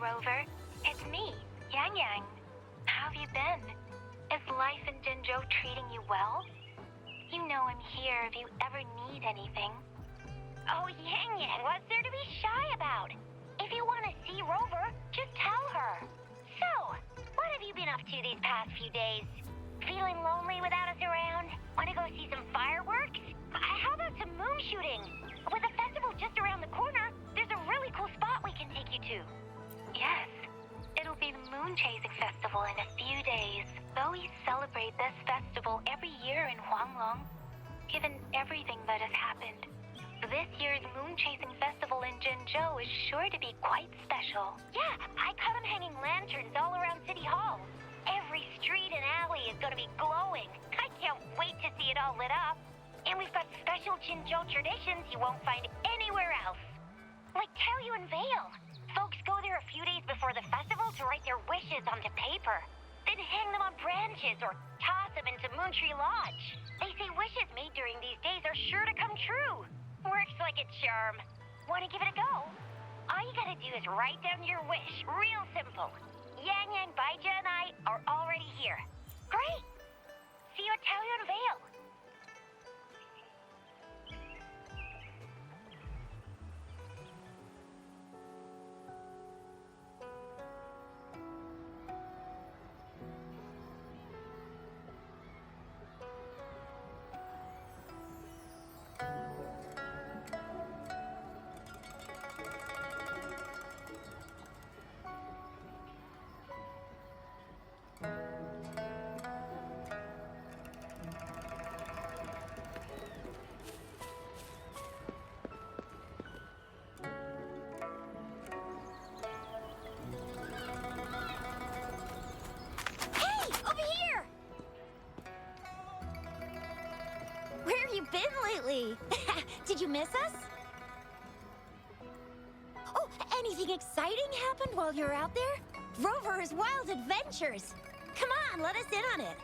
Rover. It's me, Yang Yang. How have you been? Is life in Jinzhou treating you well? You know I'm here if you ever need anything. Oh, Yang Yang, what's there to be shy about? If you want to see Rover, just tell her. So, what have you been up to these past few days? Feeling lonely without us around? Want to go see some fireworks? How about some moon shooting? With the festival just around the corner, there's a really cool spot we can take you to. Yes, it'll be the Moon Chasing Festival in a few days. Though we celebrate this festival every year in Huanglong, given everything that has happened, this year's Moon Chasing Festival in Jinzhou is sure to be quite special. Yeah, I caught them hanging lanterns all around City Hall. Every street and alley is going to be glowing. I can't wait to see it all lit up. And we've got special Jinzhou traditions you won't find anywhere else. Like Taoyuan Vale. Folks go there a few days before the festival to write their wishes onto paper. Then hang them on branches or toss them into Moontree Lodge. They say wishes made during these days are sure to come true. Works like a charm. Want to give it a go? All you gotta do is write down your wish. Real simple. Yang Yang, Baija, and I are already here. Great! See you at Taoyuan Vale. Did you miss us? Oh, anything exciting happened while you're out there? Rover's Wild Adventures! Come on, let us in on it!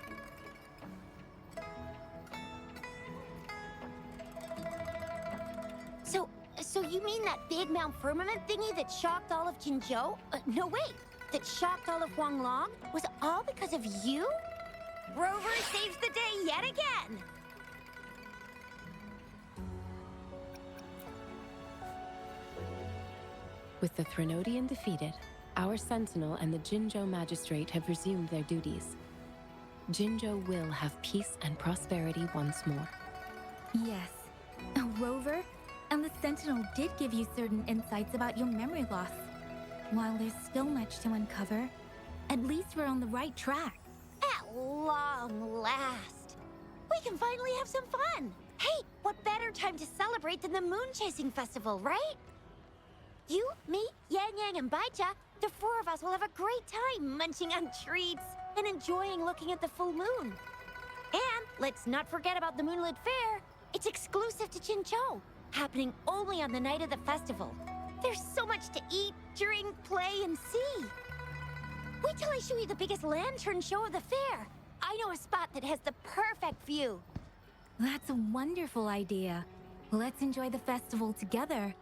So you mean that big Mount Firmament thingy that shocked all of Jinzhou? No, wait! That shocked all of Huanglong? Was it all because of you? Rover saves the day yet again! With the Threnodian defeated, our Sentinel and the Jinzhou Magistrate have resumed their duties. Jinzhou will have peace and prosperity once more. Yes. Rover, and the Sentinel did give you certain insights about your memory loss. While there's still much to uncover, at least we're on the right track. At long last! We can finally have some fun! Hey, what better time to celebrate than the Moon Chasing Festival, right? You, me, Yang Yang, and Baija, the four of us will have a great time munching on treats and enjoying looking at the full moon. And let's not forget about the Moonlit Fair. It's exclusive to Jinzhou, happening only on the night of the festival. There's so much to eat, drink, play, and see. Wait till I show you the biggest lantern show of the fair. I know a spot that has the perfect view. That's a wonderful idea. Let's enjoy the festival together.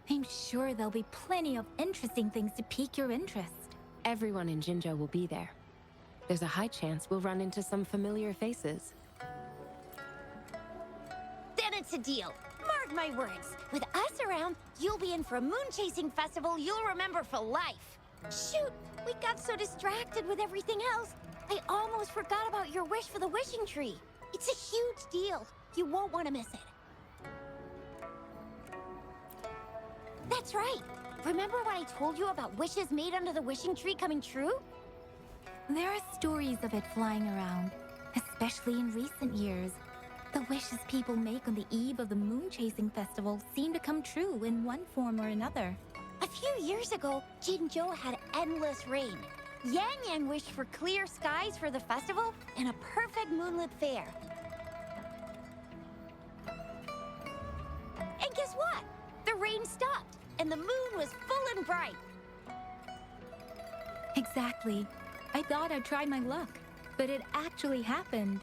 I'm sure there'll be plenty of interesting things to pique your interest. Everyone in Jinzhou will be there. There's a high chance we'll run into some familiar faces. Then it's a deal. Mark my words. With us around, you'll be in for a moon-chasing festival you'll remember for life. Shoot, we got so distracted with everything else, I almost forgot about your wish for the wishing tree. It's a huge deal. You won't want to miss it. That's right. Remember what I told you about wishes made under the wishing tree coming true? There are stories of it flying around, especially in recent years. The wishes people make on the eve of the Moon Chasing Festival seem to come true in one form or another. A few years ago, Jinzhou had endless rain. Yang Yang wished for clear skies for the festival and a perfect moonlit fair. And guess what? The rain stopped, and the moon was full and bright. Exactly. I thought I'd try my luck, but it actually happened.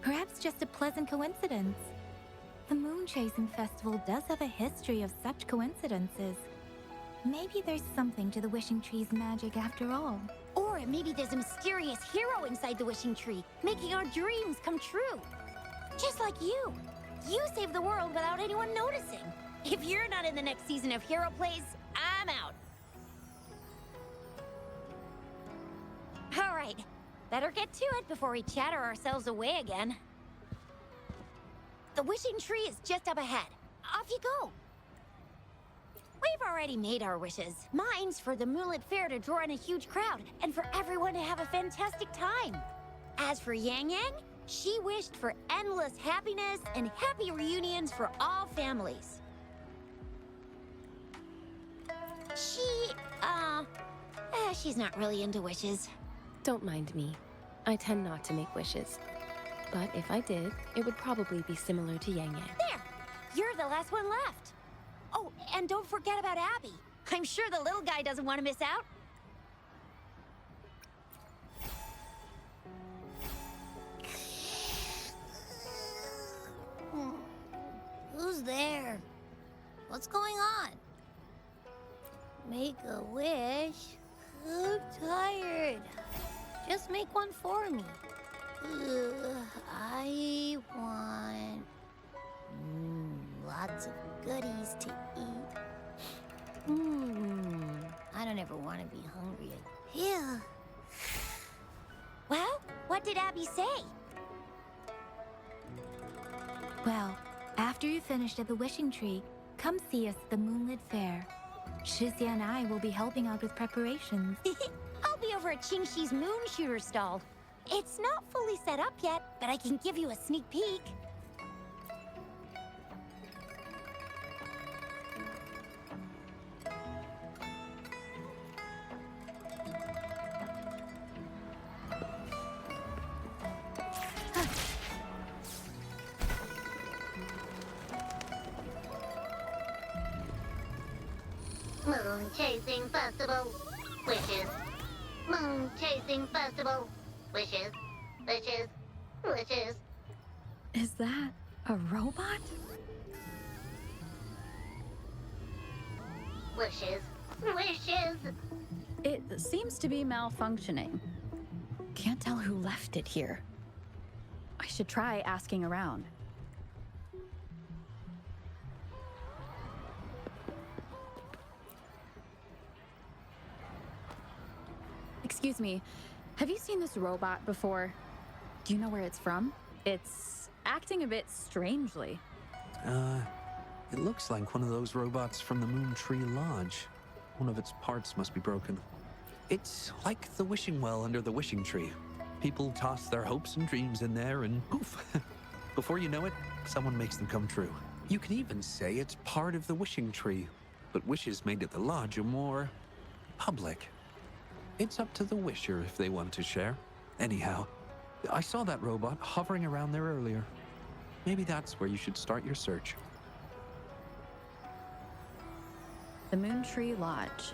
Perhaps just a pleasant coincidence. The Moon Chasing Festival does have a history of such coincidences. maybe there's something to the wishing tree's magic after all. Or maybe there's a mysterious hero inside the wishing tree, making our dreams come true. Just like you. You saved the world without anyone noticing. If you're not in the next season of Hero Plays, I'm out. All right, better get to it before we chatter ourselves away again. The wishing tree is just up ahead. Off you go. We've already made our wishes. Mine's for the Moonlit Fair to draw in a huge crowd and for everyone to have a fantastic time. As for Yang Yang, she wished for endless happiness and happy reunions for all families. She's not really into wishes. Don't mind me. I tend not to make wishes. But if I did, it would probably be similar to Yang Yang. There! You're the last one left. Oh, and don't forget about Abby. I'm sure the little guy doesn't want to miss out. Who's there? What's going on? Make a wish? I'm tired. Just make one for me. I want lots of goodies to eat. I don't ever want to be hungry. Yeah. Well, what did Abby say? Well, after you finished at the wishing tree, come see us at the Moonlit Fair. Shizia and I will be helping out with preparations. I'll be over at Qingxi's moon shooter stall. It's not fully set up yet, but I can give you a sneak peek. Moon Chasing Festival. Wishes. Moon Chasing Festival. Wishes. Wishes. Wishes. Is that a robot? Wishes. Wishes. It seems to be malfunctioning. Can't tell who left it here. I should try asking around. Excuse me, have you seen this robot before? Do you know where it's from? It's acting a bit strangely. It looks like one of those robots from the Moon Tree Lodge. One of its parts must be broken. It's like the wishing well under the wishing tree. People toss their hopes and dreams in there and poof. Before you know it, someone makes them come true. You can even say it's part of the wishing tree, but wishes made at the lodge are more public. It's up to the wisher if they want to share. Anyhow, I saw that robot hovering around there earlier. Maybe that's where you should start your search. The Moon Tree Lodge.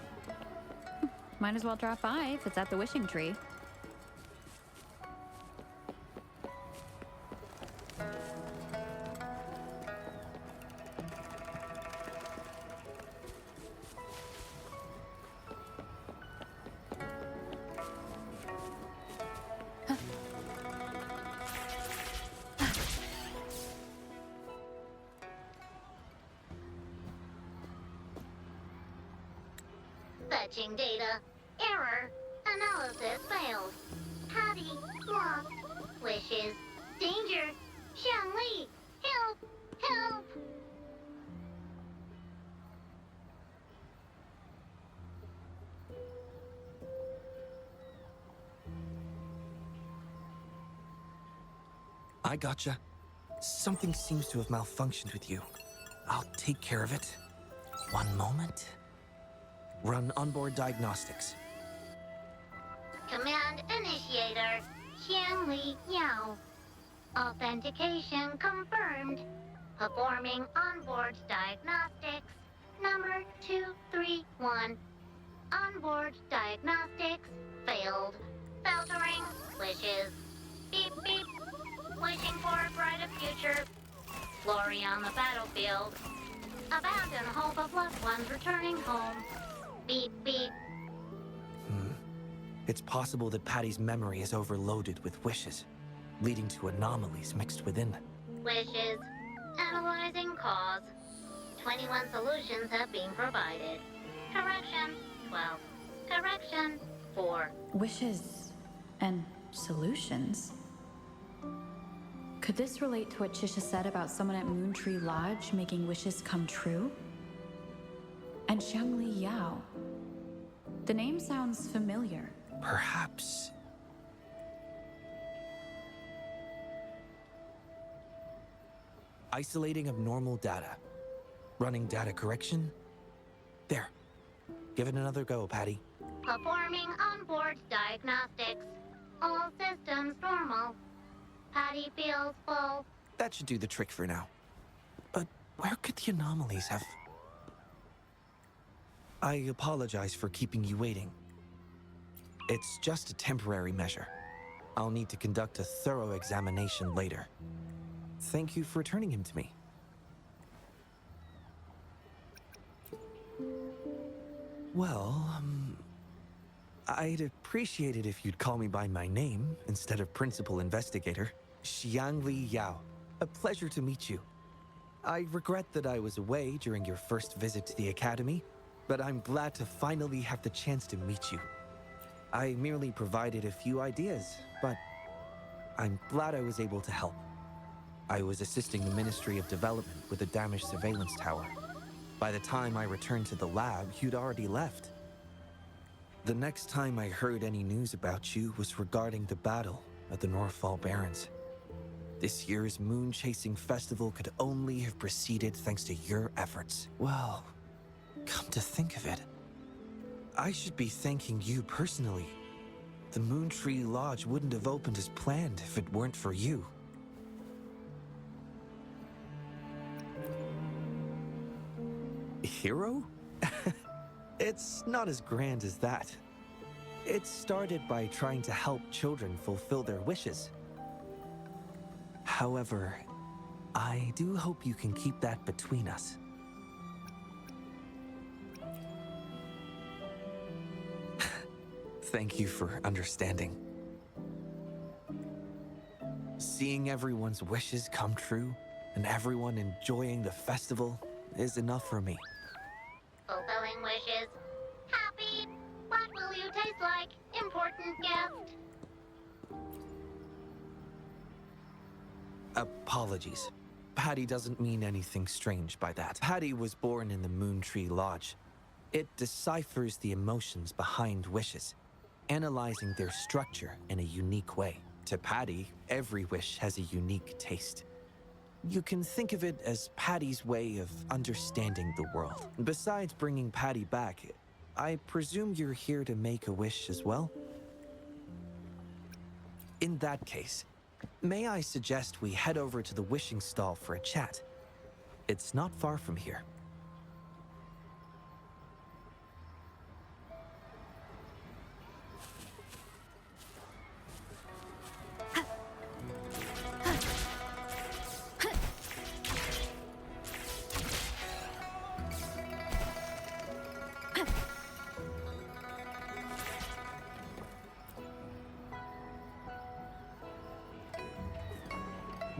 Might as well drop by if it's at the wishing tree. Fetching data. Error. Analysis failed. Patty lost. Wishes. Danger. Xiangli. Help. Help. I gotcha. Something seems to have malfunctioned with you. I'll take care of it. One moment. Run onboard diagnostics. Command initiator. Xiangli Yao. Authentication confirmed. Performing onboard diagnostics. Number 231. Onboard diagnostics failed. Filtering wishes. Beep beep. Wishing for a brighter future. Glory on the battlefield. Abandon hope of loved ones returning home. Beep, beep. It's possible that Patty's memory is overloaded with wishes, leading to anomalies mixed within. Wishes. Analyzing cause. 21 solutions have been provided. Correction, 12. Correction, 4. Wishes and solutions? Could this relate to what Chisha said about someone at Moontree Lodge making wishes come true? And Xiangli Yao. The name sounds familiar. Perhaps. Isolating abnormal data. Running data correction. There. Give it another go, Patty. Performing onboard diagnostics. All systems normal. Patty feels full. That should do the trick for now. But where could the anomalies have... I apologize for keeping you waiting. It's just a temporary measure. I'll need to conduct a thorough examination later. Thank you for returning him to me. Well, I'd appreciate it if you'd call me by my name instead of Principal Investigator. Xiangli Yao. A pleasure to meet you. I regret that I was away during your first visit to the Academy, but I'm glad to finally have the chance to meet you. I merely provided a few ideas, but I'm glad I was able to help. I was assisting the Ministry of Development with a damaged surveillance tower. By the time I returned to the lab, you'd already left. The next time I heard any news about you was regarding the battle at the Northfall Barrens. This year's moon-chasing festival could only have proceeded thanks to your efforts. Well, come to think of it, I should be thanking you personally. The Moontree Lodge wouldn't have opened as planned if it weren't for you. Hero? It's not as grand as that. It started by trying to help children fulfill their wishes. However, I do hope you can keep that between us. Thank you for understanding. Seeing everyone's wishes come true and everyone enjoying the festival is enough for me. Fulfilling wishes. Happy. What will you taste like? Important gift. Apologies. Patty doesn't mean anything strange by that. Patty was born in the Moontree Lodge. It deciphers the emotions behind wishes, analyzing their structure in a unique way. To Patty, every wish has a unique taste. You can think of it as Patty's way of understanding the world. Besides bringing Patty back, I presume you're here to make a wish as well? In that case, may I suggest we head over to the wishing stall for a chat? It's not far from here.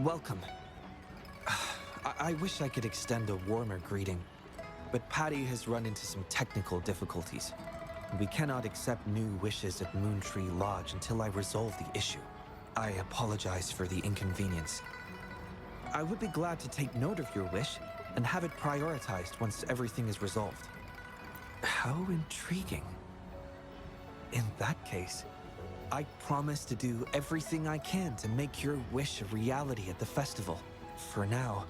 Welcome. I wish I could extend a warmer greeting, but Patty has run into some technical difficulties. We cannot accept new wishes at Moontree Lodge until I resolve the issue. I apologize for the inconvenience. I would be glad to take note of your wish and have it prioritized once everything is resolved. How intriguing. In that case, I promise to do everything I can to make your wish a reality at the festival. For now,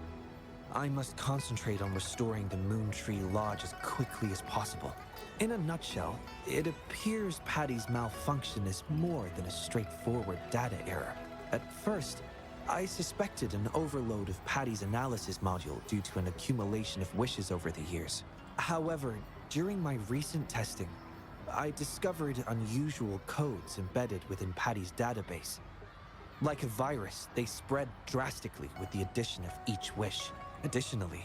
I must concentrate on restoring the Moontree Lodge as quickly as possible. In a nutshell, it appears Patty's malfunction is more than a straightforward data error. At first, I suspected an overload of Patty's analysis module due to an accumulation of wishes over the years. However, during my recent testing, I discovered unusual codes embedded within Patty's database. Like a virus, they spread drastically with the addition of each wish. Additionally,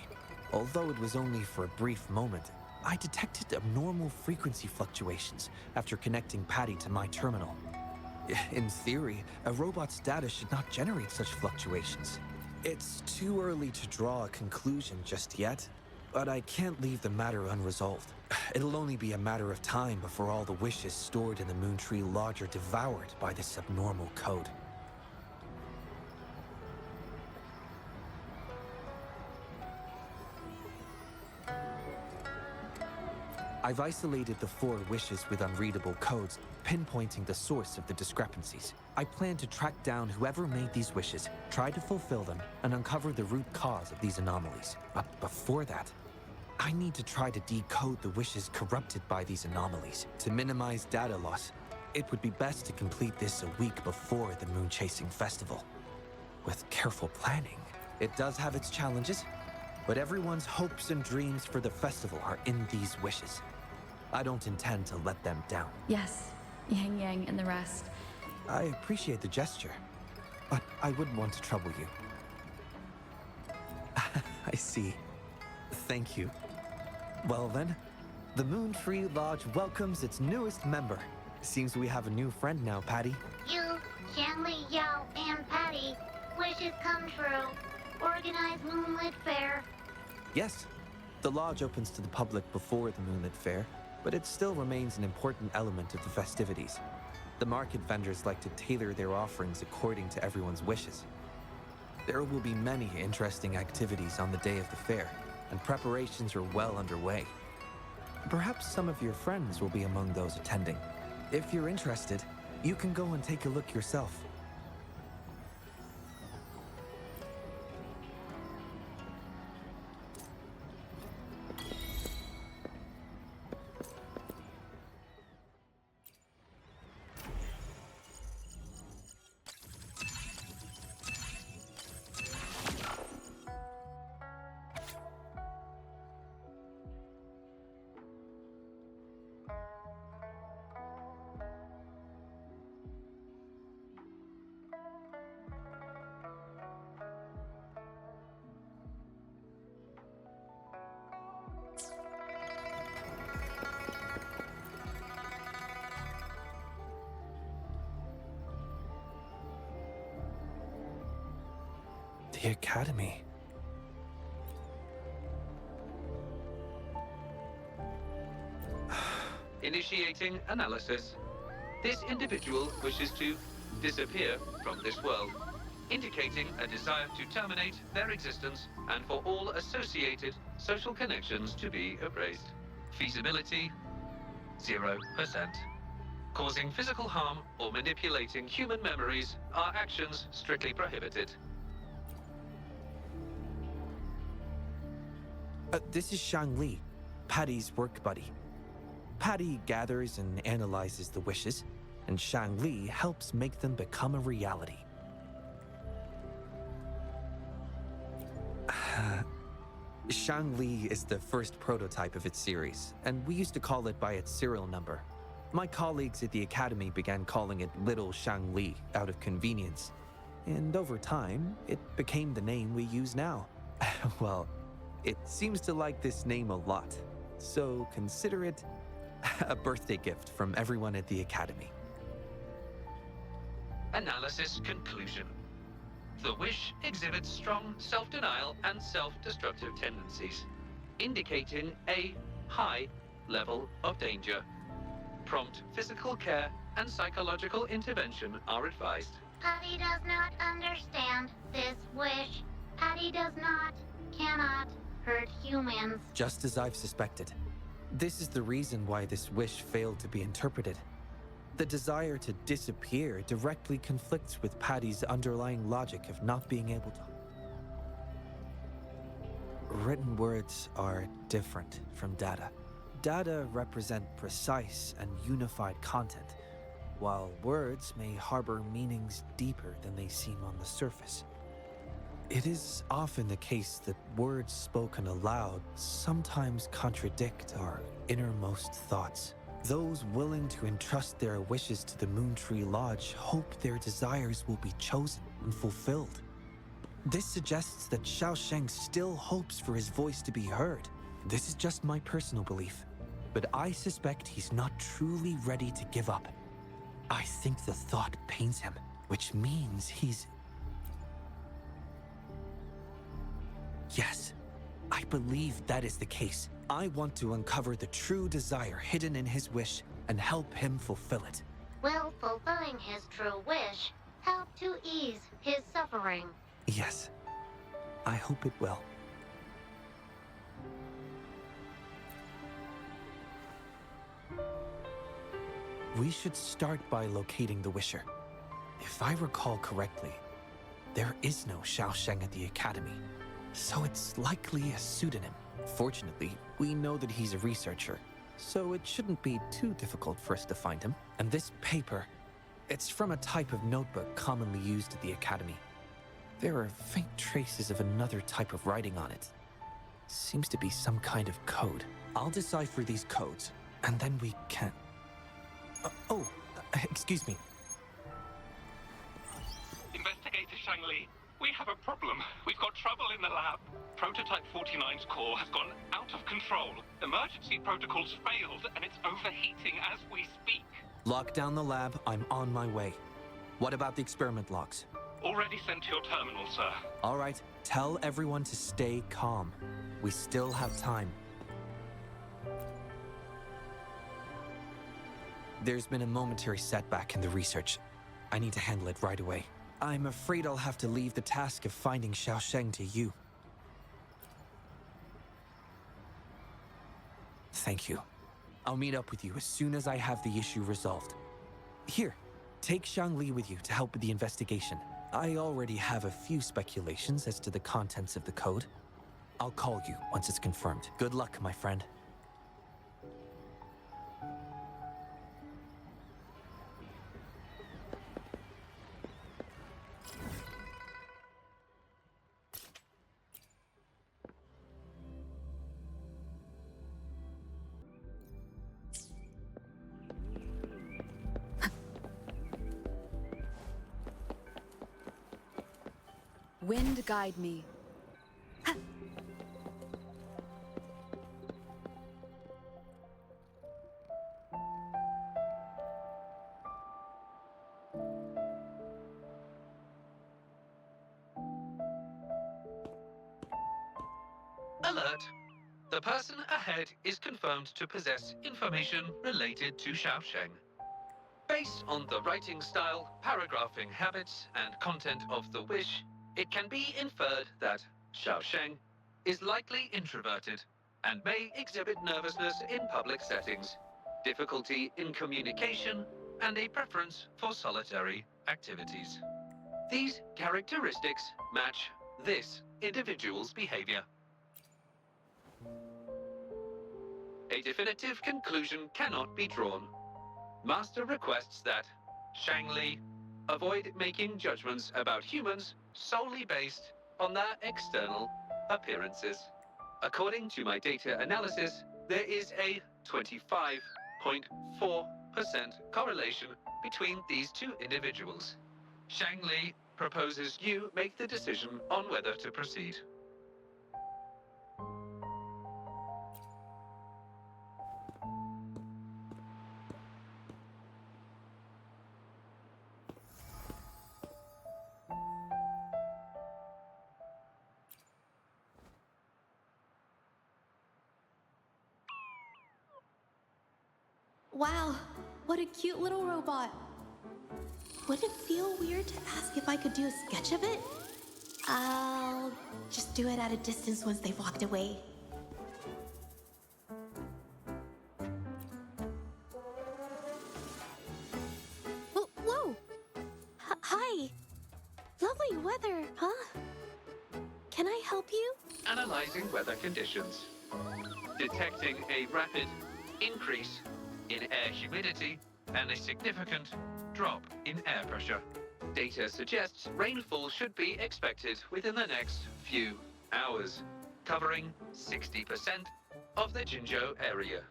although it was only for a brief moment, I detected abnormal frequency fluctuations after connecting Patty to my terminal. In theory, a robot's data should not generate such fluctuations. It's too early to draw a conclusion just yet, but I can't leave the matter unresolved. It'll only be a matter of time before all the wishes stored in the Moontree Lodge are devoured by this abnormal code. I've isolated the 4 wishes with unreadable codes, pinpointing the source of the discrepancies. I plan to track down whoever made these wishes, try to fulfill them, and uncover the root cause of these anomalies. But before that, I need to try to decode the wishes corrupted by these anomalies. To minimize data loss, it would be best to complete this a week before the Moon Chasing Festival. With careful planning, it does have its challenges, but everyone's hopes and dreams for the festival are in these wishes. I don't intend to let them down. Yes, Yang Yang and the rest. I appreciate the gesture, but I wouldn't want to trouble you. I see. Thank you. Well then, the Moontree Lodge welcomes its newest member. Seems we have a new friend now, Patty. You, Shanley, Yao, and Patty, wishes come true. Organize Moonlit Fair. Yes, the lodge opens to the public before the Moonlit Fair, but it still remains an important element of the festivities. The market vendors like to tailor their offerings according to everyone's wishes. There will be many interesting activities on the day of the fair, and preparations are well underway. Perhaps some of your friends will be among those attending. If you're interested, you can go and take a look yourself. The Academy. Initiating analysis. This individual wishes to disappear from this world, indicating a desire to terminate their existence and for all associated social connections to be erased. Feasibility, 0%. Causing physical harm or manipulating human memories are actions strictly prohibited. This is Shang Li, Patty's work buddy. Patty gathers and analyzes the wishes, and Shang Li helps make them become a reality. Shang Li is the first prototype of its series, and we used to call it by its serial number. My colleagues at the Academy began calling it Little Shang Li out of convenience, and over time, it became the name we use now. Well, it seems to like this name a lot, so consider it a birthday gift from everyone at the Academy. Analysis conclusion. The wish exhibits strong self-denial and self-destructive tendencies, indicating a high level of danger. Prompt physical care and psychological intervention are advised. Patty does not understand this wish. Patty does not, cannot hurt humans. Just as I've suspected. This is the reason why this wish failed to be interpreted. The desire to disappear directly conflicts with Patty's underlying logic of not being able to. Written words are different from data. Data represent precise and unified content, while words may harbor meanings deeper than they seem on the surface. It is often the case that words spoken aloud sometimes contradict our innermost thoughts. Those willing to entrust their wishes to the Moontree Lodge hope their desires will be chosen and fulfilled. This suggests that Xiao Sheng still hopes for his voice to be heard. This is just my personal belief, but I suspect he's not truly ready to give up. I think the thought pains him, which means he's... Yes, I believe that is the case. I want to uncover the true desire hidden in his wish and help him fulfill it. Will fulfilling his true wish help to ease his suffering? Yes, I hope it will. We should start by locating the Wisher. If I recall correctly, there is no Xiaosheng at the Academy, so it's likely a pseudonym. Fortunately, we know that he's a researcher, so it shouldn't be too difficult for us to find him. And this paper, it's from a type of notebook commonly used at the Academy. There are faint traces of another type of writing on it. Seems to be some kind of code. I'll decipher these codes, and then we can... excuse me. Investigator Shangli, we have a problem. We've got trouble in the lab. Prototype 49's core has gone out of control. Emergency protocols failed, and it's overheating as we speak. Lock down the lab. I'm on my way. What about the experiment logs? Already sent to your terminal, sir. All right. Tell everyone to stay calm. We still have time. There's been a momentary setback in the research. I need to handle it right away. I'm afraid I'll have to leave the task of finding Xiaosheng to you. Thank you. I'll meet up with you as soon as I have the issue resolved. Here, take Shangli with you to help with the investigation. I already have a few speculations as to the contents of the code. I'll call you once it's confirmed. Good luck, my friend. Wind guide me. Alert! The person ahead is confirmed to possess information related to Xiaosheng. Based on the writing style, paragraphing habits, and content of the wish, it can be inferred that Xiaosheng is likely introverted and may exhibit nervousness in public settings, difficulty in communication, and a preference for solitary activities. These characteristics match this individual's behavior. A definitive conclusion cannot be drawn. Master requests that Shangli avoid making judgments about humans solely based on their external appearances. According to my data analysis, there is a 25.4% correlation between these two individuals. Shangli proposes you make the decision on whether to proceed. Wow, what a cute little robot. Would it feel weird to ask if I could do a sketch of it? I'll just do it at a distance once they've walked away. Whoa! Hi! Lovely weather, huh? Can I help you? Analyzing weather conditions. Detecting a rapid increase in air humidity and a significant drop in air pressure. Data suggests rainfall should be expected within the next few hours, covering 60% of the Jinzhou area.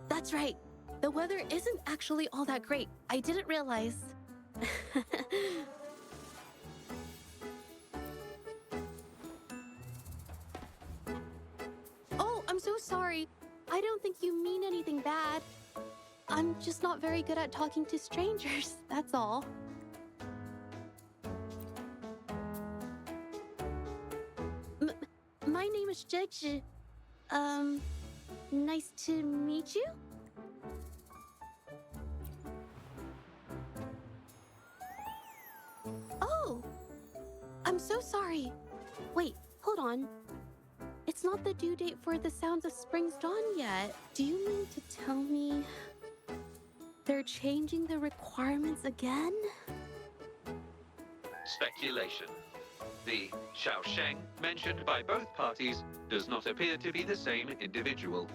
That's right. The weather isn't actually all that great. I didn't realize. sorry. I don't think you mean anything bad. I'm just not very good at talking to strangers, that's all. My name is Zhezhi. Nice to meet you? Oh! I'm so sorry. Wait, hold on. It's not the due date for The Sounds of Spring's Dawn yet. Do you mean to tell me they're changing the requirements again? Speculation. The Xiaosheng mentioned by both parties does not appear to be the same individual.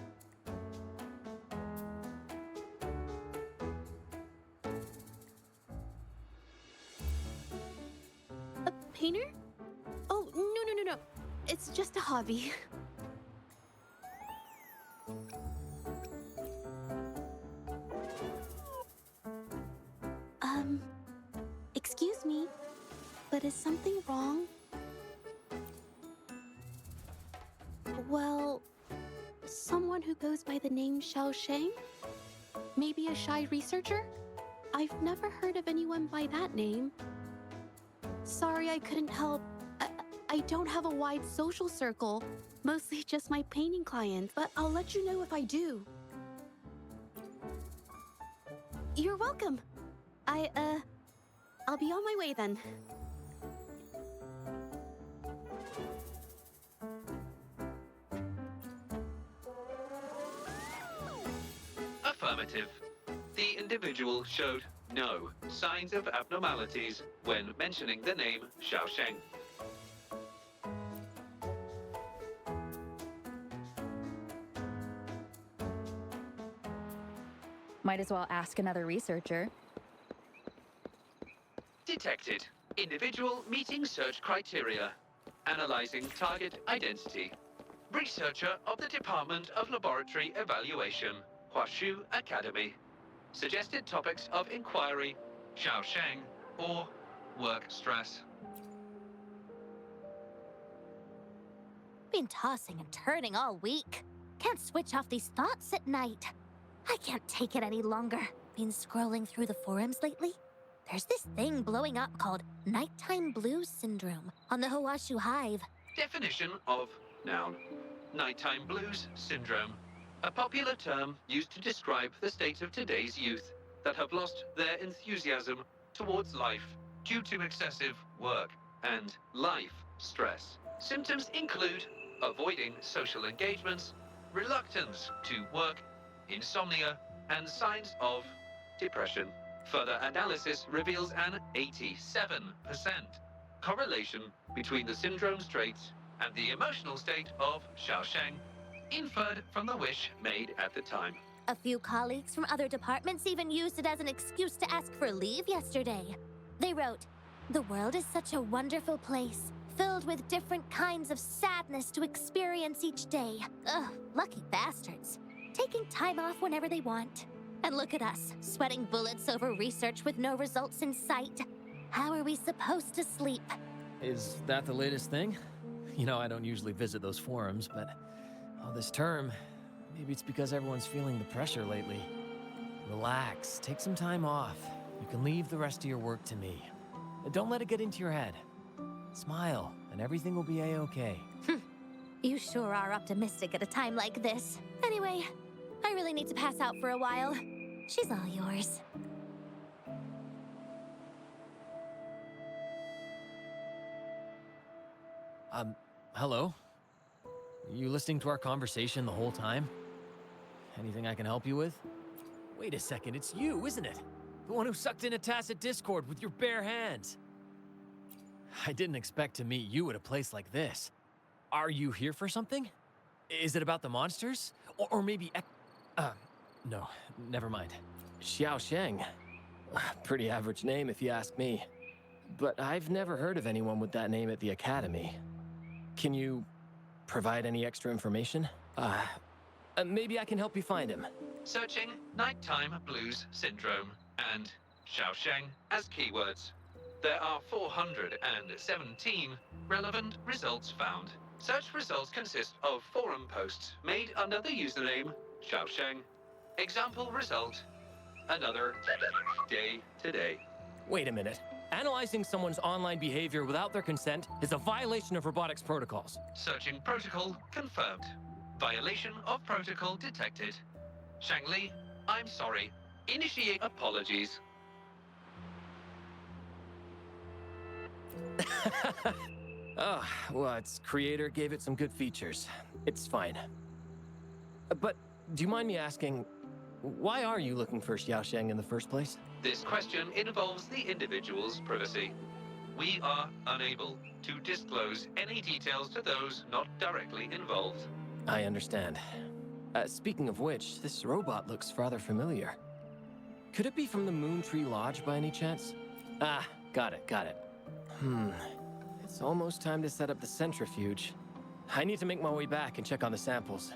A painter? Oh, no. It's just a hobby. Excuse me, but is something wrong? Well, someone who goes by the name Xiaosheng? Maybe a shy researcher? I've never heard of anyone by that name. Sorry I couldn't help. I don't have a wide social circle. Mostly just my painting clients, but I'll let you know if I do. You're welcome. I'll be on my way then. Affirmative. The individual showed no signs of abnormalities when mentioning the name Xiaosheng. Might as well ask another researcher. Detected. Individual meeting search criteria. Analyzing target identity. Researcher of the Department of Laboratory Evaluation, Huashu Academy. Suggested topics of inquiry, Xiaosheng or work stress. Been tossing and turning all week. Can't switch off these thoughts at night. I can't take it any longer. Been scrolling through the forums lately? There's this thing blowing up called nighttime blues syndrome on the Hawashu Hive. Definition of noun. Nighttime blues syndrome. A popular term used to describe the state of today's youth that have lost their enthusiasm towards life due to excessive work and life stress. Symptoms include avoiding social engagements, reluctance to work, insomnia, and signs of depression. Further analysis reveals an 87% correlation between the syndrome's traits and the emotional state of Xiaosheng, inferred from the wish made at the time. A few colleagues from other departments even used it as an excuse to ask for leave yesterday. They wrote, "The world is such a wonderful place, filled with different kinds of sadness to experience each day. Ugh, lucky bastards. Taking time off whenever they want. And look at us, sweating bullets over research with no results in sight. How are we supposed to sleep?" Is that the latest thing? You know, I don't usually visit those forums, but this term, maybe it's because everyone's feeling the pressure lately. Relax, take some time off. You can leave the rest of your work to me. And don't let it get into your head. Smile, and everything will be a-okay. You sure are optimistic at a time like this. Anyway, I really need to pass out for a while. She's all yours. Hello? You listening to our conversation the whole time? Anything I can help you with? Wait a second, it's you, isn't it? The one who sucked in a tacit discord with your bare hands. I didn't expect to meet you at a place like this. Are you here for something? Is it about the monsters? Or maybe no, never mind. Xiaosheng. Pretty average name if you ask me. But I've never heard of anyone with that name at the Academy. Can you provide any extra information? Maybe I can help you find him. Searching nighttime blues syndrome and Xiaosheng as keywords. There are 417 relevant results found. Such results consist of forum posts made under the username Xiaosheng. Example result: another day today. Wait a minute. Analyzing someone's online behavior without their consent is a violation of robotics protocols. Searching protocol confirmed. Violation of protocol detected. Shangli, I'm sorry. Initiate apologies. Oh, well, its creator gave it some good features. It's fine. But do you mind me asking, why are you looking for Xiaosheng in the first place? This question involves the individual's privacy. We are unable to disclose any details to those not directly involved. I understand. Speaking of which, this robot looks rather familiar. Could it be from the Moon Tree Lodge by any chance? Ah, got it. It's almost time to set up the centrifuge. I need to make my way back and check on the samples.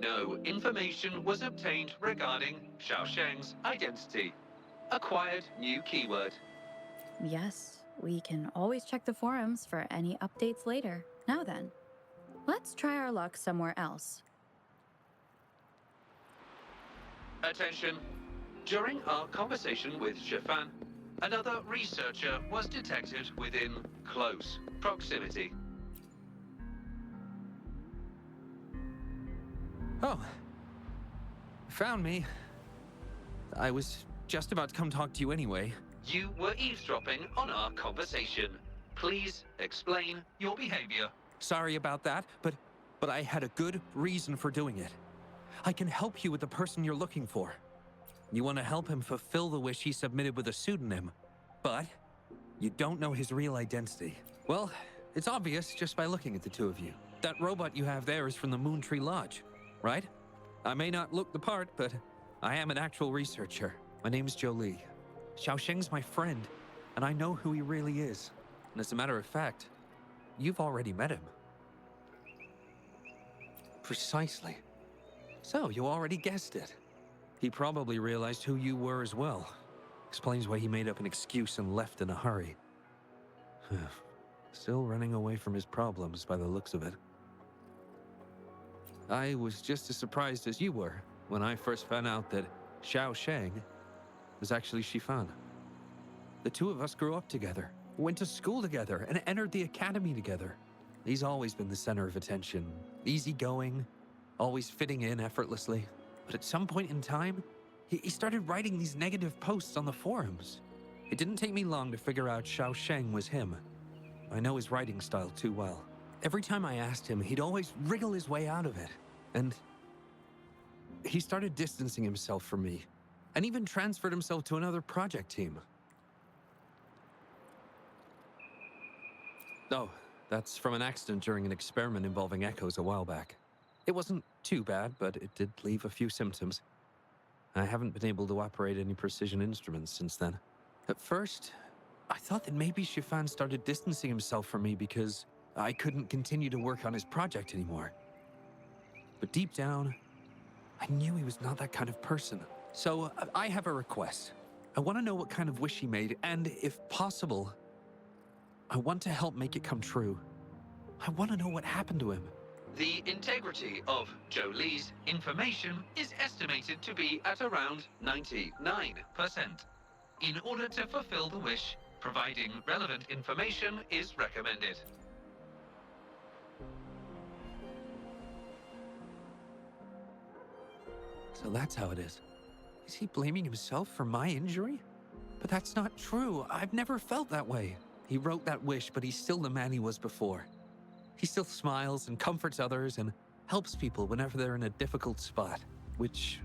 No information was obtained regarding Xiaosheng's identity. Acquired new keyword. Yes, we can always check the forums for any updates later. Now then, let's try our luck somewhere else. Attention. During our conversation with Shifan, another researcher was detected within close proximity. Oh. Found me. I was just about to come talk to you anyway. You were eavesdropping on our conversation. Please explain your behavior. Sorry about that, but I had a good reason for doing it. I can help you with the person you're looking for. You want to help him fulfill the wish he submitted with a pseudonym, but you don't know his real identity. Well, it's obvious just by looking at the two of you. That robot you have there is from the Moon Tree Lodge, right? I may not look the part, but I am an actual researcher. My name's Jolie. Xiaosheng's my friend, and I know who he really is. And as a matter of fact, you've already met him. Precisely. So, you already guessed it. He probably realized who you were as well. Explains why he made up an excuse and left in a hurry. Still running away from his problems by the looks of it. I was just as surprised as you were when I first found out that Xiaosheng was actually Shifan. The two of us grew up together, went to school together, and entered the academy together. He's always been the center of attention, easygoing, always fitting in effortlessly. But at some point in time, he started writing these negative posts on the forums. It didn't take me long to figure out Xiaosheng was him. I know his writing style too well. Every time I asked him, he'd always wriggle his way out of it. And he started distancing himself from me, and even transferred himself to another project team. Oh, that's from an accident during an experiment involving echoes a while back. It wasn't too bad, but it did leave a few symptoms. I haven't been able to operate any precision instruments since then. At first, I thought that maybe Shifan started distancing himself from me because I couldn't continue to work on his project anymore. But deep down, I knew he was not that kind of person. So I have a request. I want to know what kind of wish he made, and if possible, I want to help make it come true. I want to know what happened to him. The integrity of Jolie's information is estimated to be at around 99%. In order to fulfill the wish, providing relevant information is recommended. So that's how it is. Is he blaming himself for my injury? But that's not true. I've never felt that way. He wrote that wish, but he's still the man he was before. He still smiles and comforts others and helps people whenever they're in a difficult spot, which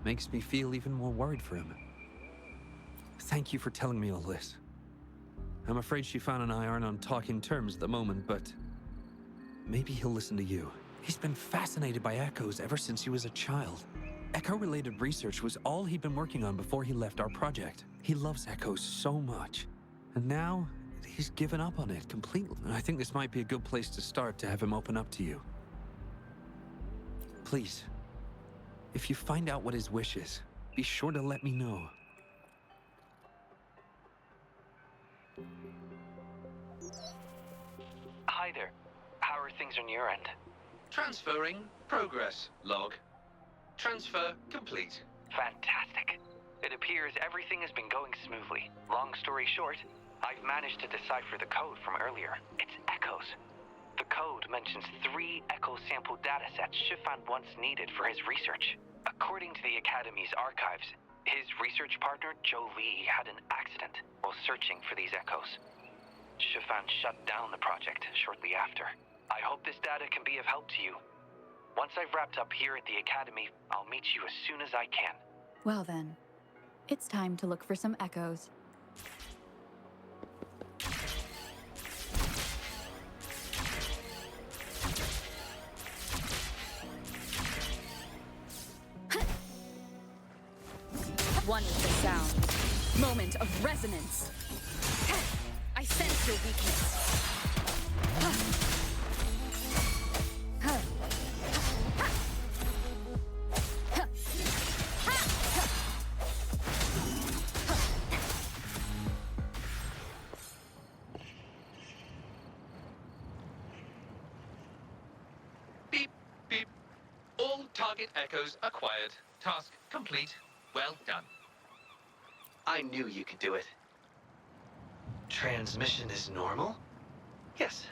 makes me feel even more worried for him. Thank you for telling me all this. I'm afraid Shifan and I aren't on talking terms at the moment, but maybe he'll listen to you. He's been fascinated by echoes ever since he was a child. Echo-related research was all he'd been working on before he left our project. He loves echoes so much, and now he's given up on it completely. I think this might be a good place to start to have him open up to you. Please, if you find out what his wish is, be sure to let me know. Hi there. How are things on your end? Transferring progress log. Transfer complete. Fantastic. It appears everything has been going smoothly. Long story short, I've managed to decipher the code from earlier. It's echoes. The code mentions 3 echo sample datasets Shifan once needed for his research. According to the Academy's archives, his research partner, Joe Lee, had an accident while searching for these echoes. Shifan shut down the project shortly after. I hope this data can be of help to you. Once I've wrapped up here at the Academy, I'll meet you as soon as I can. Well then, it's time to look for some echoes. One with the sound. Moment of resonance. I sense your weakness. Beep, beep. All target echoes acquired. Task complete. Well done. I knew you could do it. Transmission is normal? Yes,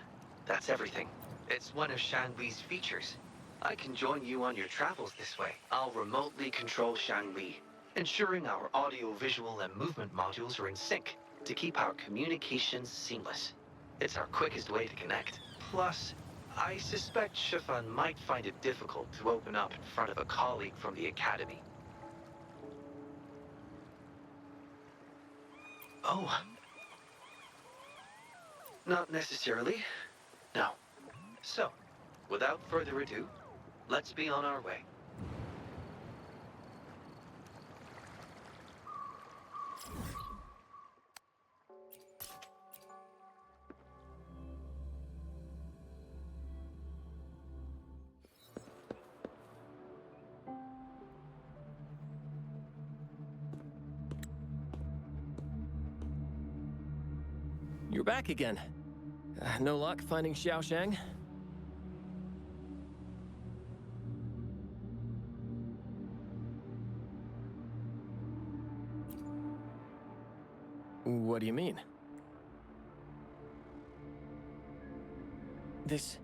that's everything. It's one of Shanli's features. I can join you on your travels this way. I'll remotely control Shanli, ensuring our audio, visual, and movement modules are in sync to keep our communications seamless. It's our quickest way to connect. Plus, I suspect Shifan might find it difficult to open up in front of a colleague from the Academy. Oh. Not necessarily. No. So, without further ado, let's be on our way. You're back again. No luck finding Xiaoshang? What do you mean? This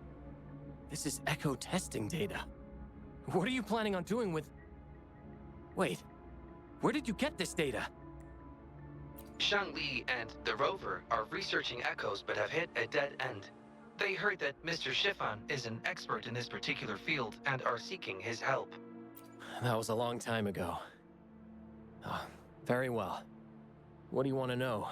is echo testing data. What are you planning on doing with... Wait, where did you get this data? Shangli and the rover are researching echoes but have hit a dead end. They heard that Mr. Shifan is an expert in this particular field and are seeking his help. That was a long time ago. Oh, very well. What do you want to know?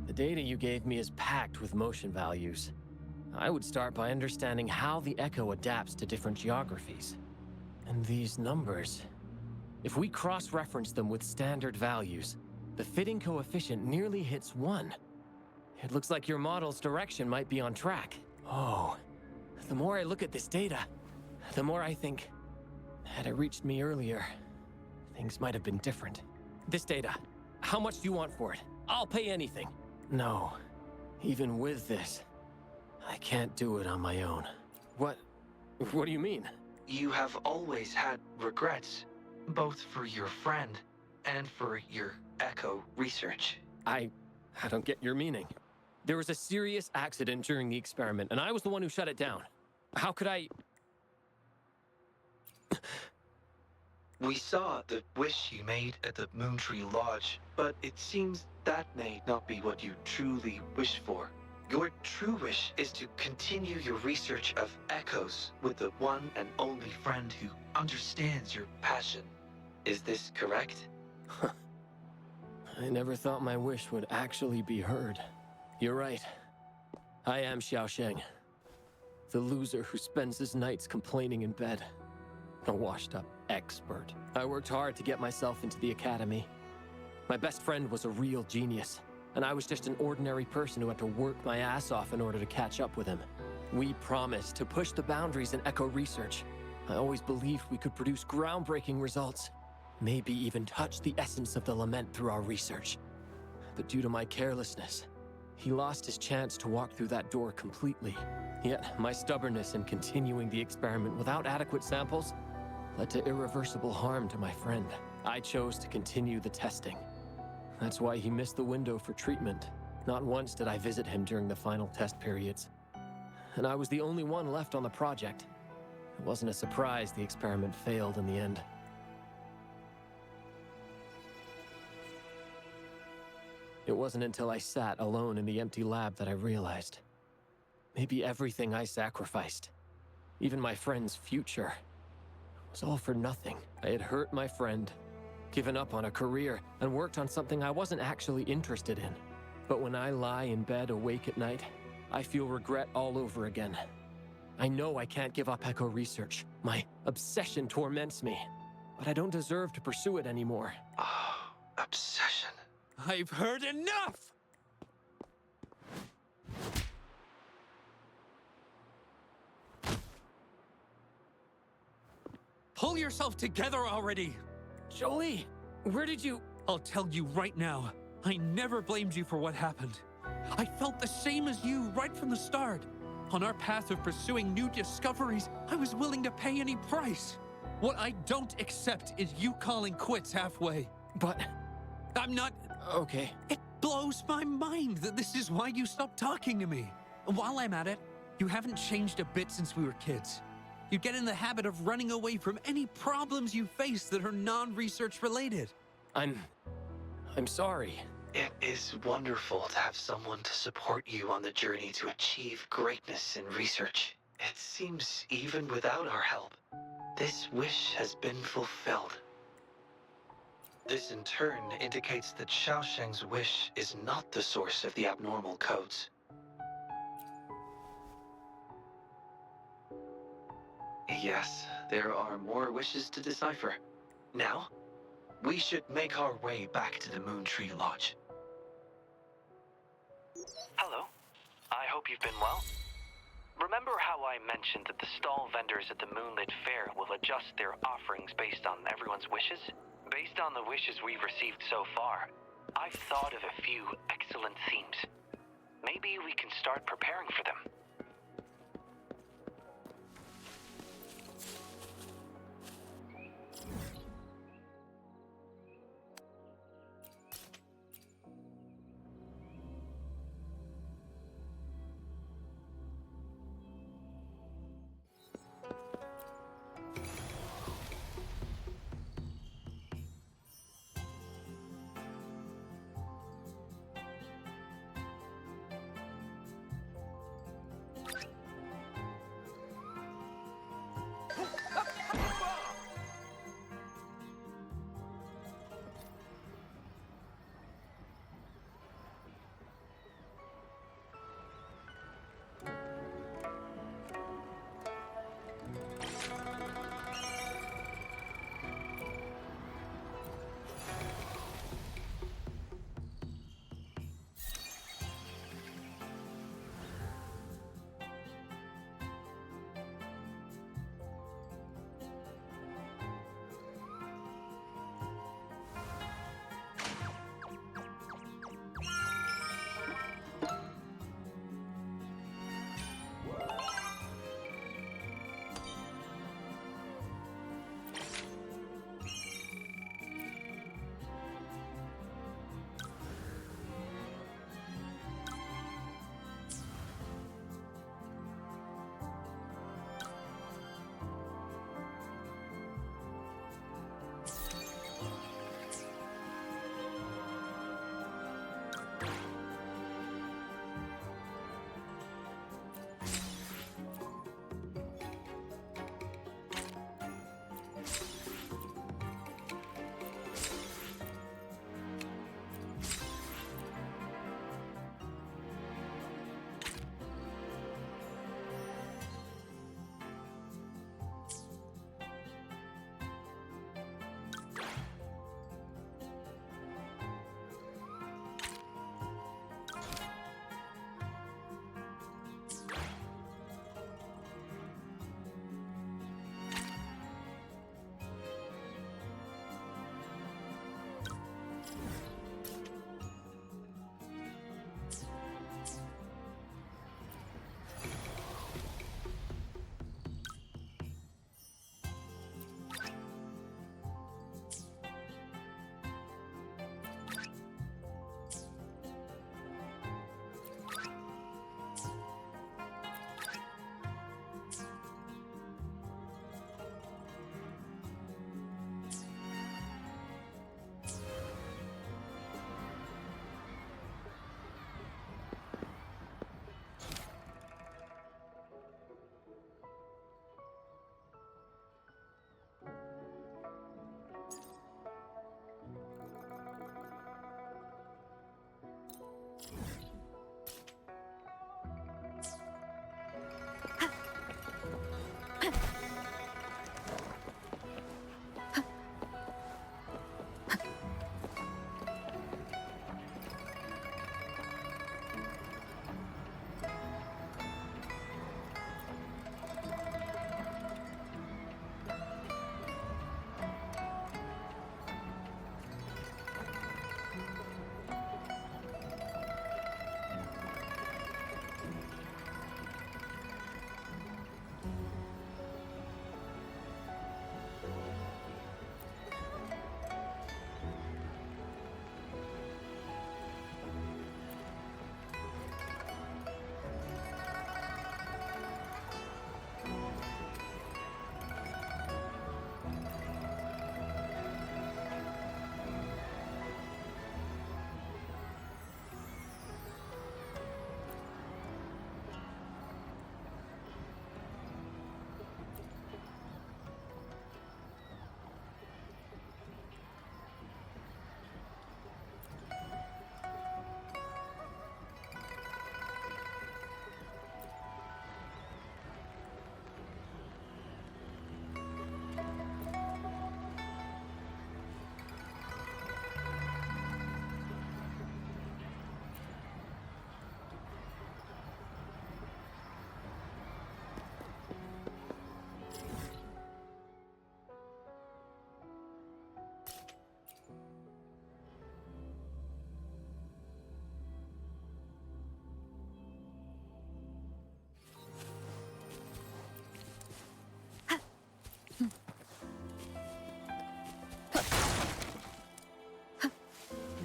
The data you gave me is packed with motion values. I would start by understanding how the echo adapts to different geographies. And these numbers, if we cross-reference them with standard values, the fitting coefficient nearly hits 1. It looks like your model's direction might be on track. Oh, the more I look at this data, the more I think, had it reached me earlier, things might have been different. This data, how much do you want for it? I'll pay anything. No, even with this, I can't do it on my own. What do you mean? You have always had regrets, both for your friend and for your echo research. I don't get your meaning. There was a serious accident during the experiment, and I was the one who shut it down. How could I... We saw the wish you made at the Moontree Lodge, but it seems that may not be what you truly wish for. Your true wish is to continue your research of echoes with the one and only friend who understands your passion. Is this correct? I never thought my wish would actually be heard. You're right. I am Xiaosheng, the loser who spends his nights complaining in bed. A washed-up expert. I worked hard to get myself into the academy. My best friend was a real genius, and I was just an ordinary person who had to work my ass off in order to catch up with him. We promised to push the boundaries in echo research, I always believed we could produce groundbreaking results, maybe even touch the essence of the lament through our research. But due to my carelessness, he lost his chance to walk through that door completely. Yet, my stubbornness in continuing the experiment without adequate samples led to irreversible harm to my friend. I chose to continue the testing. That's why he missed the window for treatment. Not once did I visit him during the final test periods. And I was the only one left on the project. It wasn't a surprise the experiment failed in the end. It wasn't until I sat alone in the empty lab that I realized. Maybe everything I sacrificed, even my friend's future, was all for nothing. I had hurt my friend, given up on a career, and worked on something I wasn't actually interested in. But when I lie in bed awake at night, I feel regret all over again. I know I can't give up echo research. My obsession torments me, but I don't deserve to pursue it anymore. Oh, obsession. I've heard enough! Pull yourself together already! Jolie, where did you... I'll tell you right now, I never blamed you for what happened. I felt the same as you right from the start. On our path of pursuing new discoveries, I was willing to pay any price. What I don't accept is you calling quits halfway. But... I'm not... Okay. It blows my mind that this is why you stopped talking to me. While I'm at it, you haven't changed a bit since we were kids. You get in the habit of running away from any problems you face that are non-research related. I'm sorry. It is wonderful to have someone to support you on the journey to achieve greatness in research. It seems even without our help, this wish has been fulfilled. This in turn indicates that Xiaosheng's wish is not the source of the abnormal codes. Yes, there are more wishes to decipher. Now, we should make our way back to the Moon Tree Lodge. Hello. I hope you've been well. Remember how I mentioned that the stall vendors at the Moonlit Fair will adjust their offerings based on everyone's wishes? Based on the wishes we've received so far, I've thought of a few excellent themes. Maybe we can start preparing for them.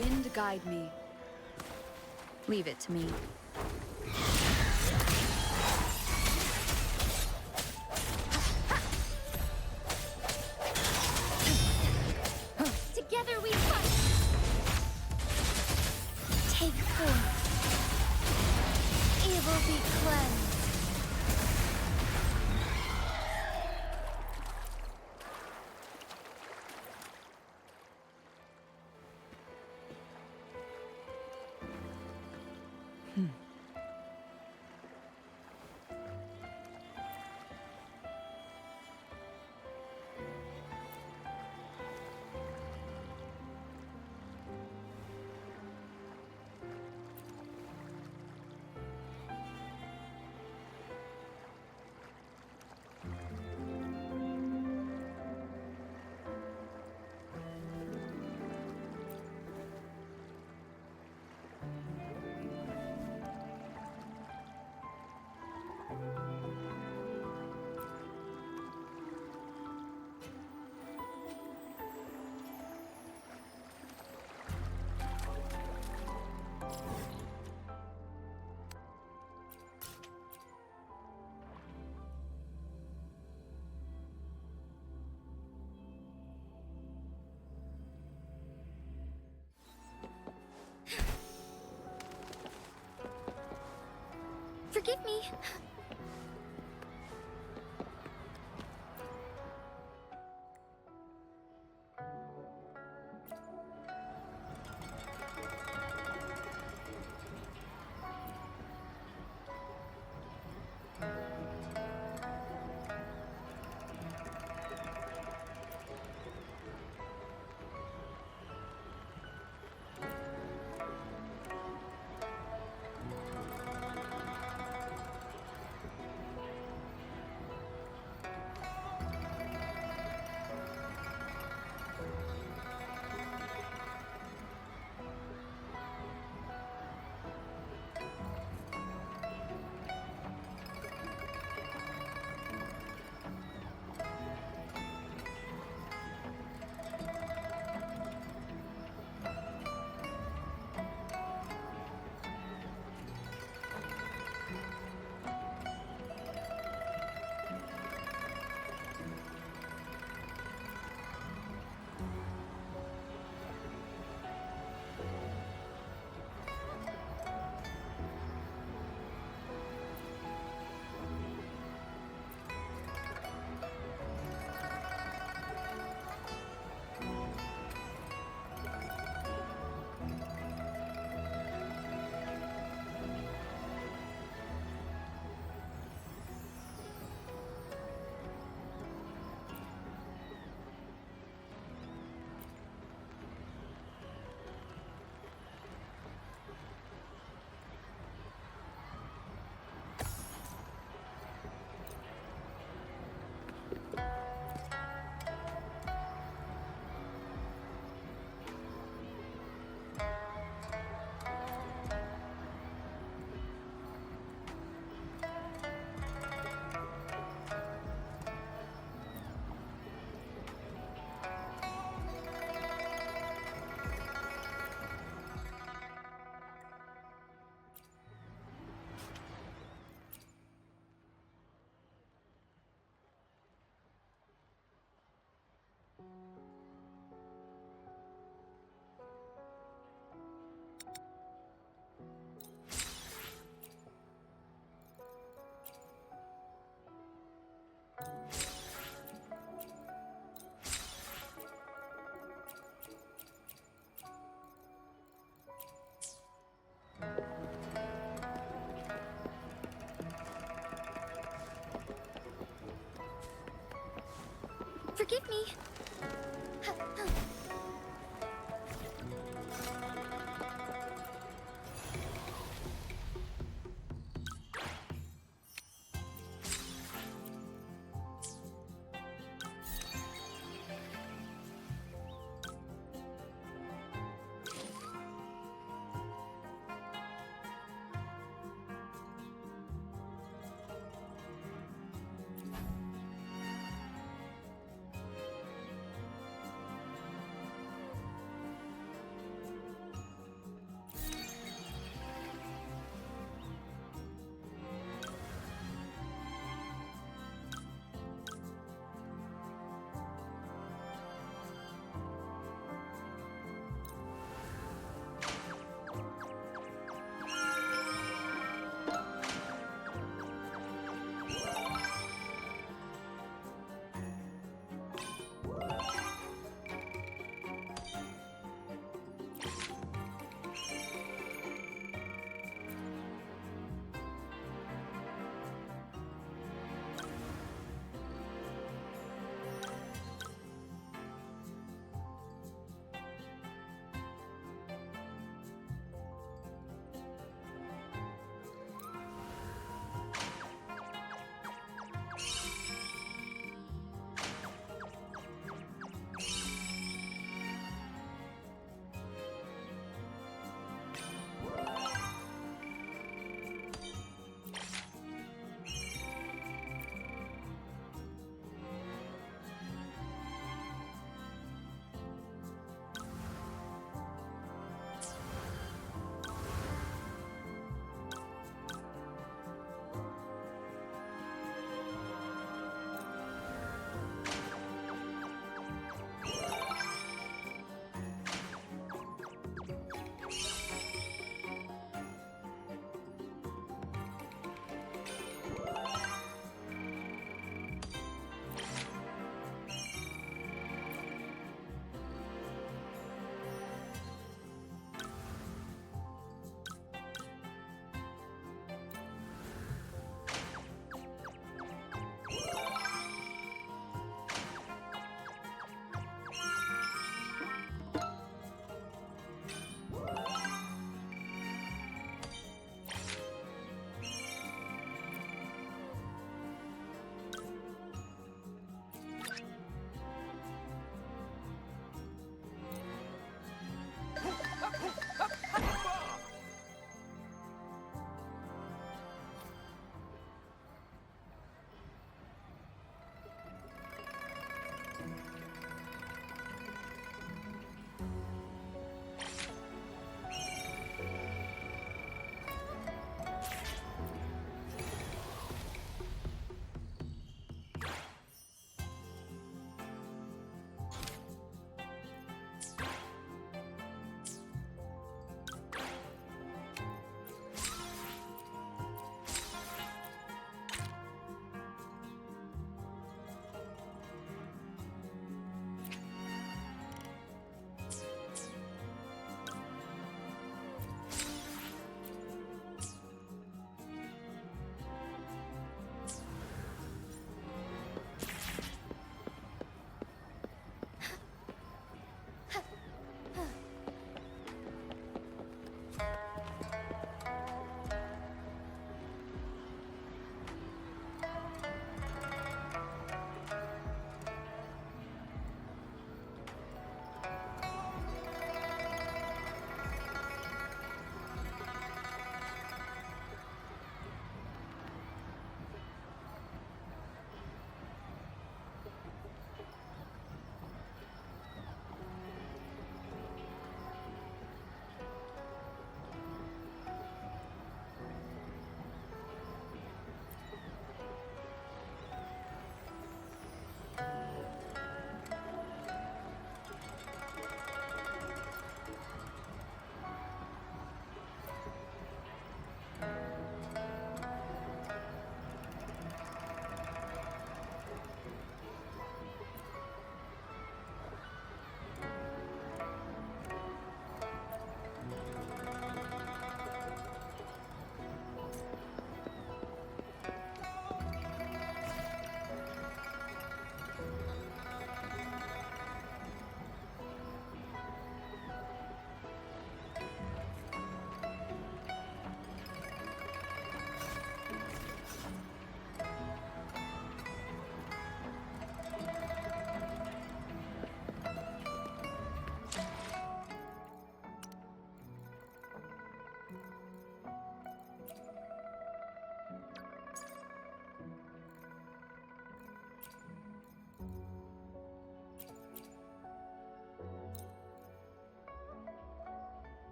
wind guide me. Leave it to me. Together we fight! Take form. Evil be cleansed. Forgive me. Forgive me.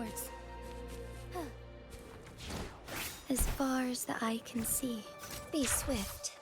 Onwards. As far as the eye can see. Be swift.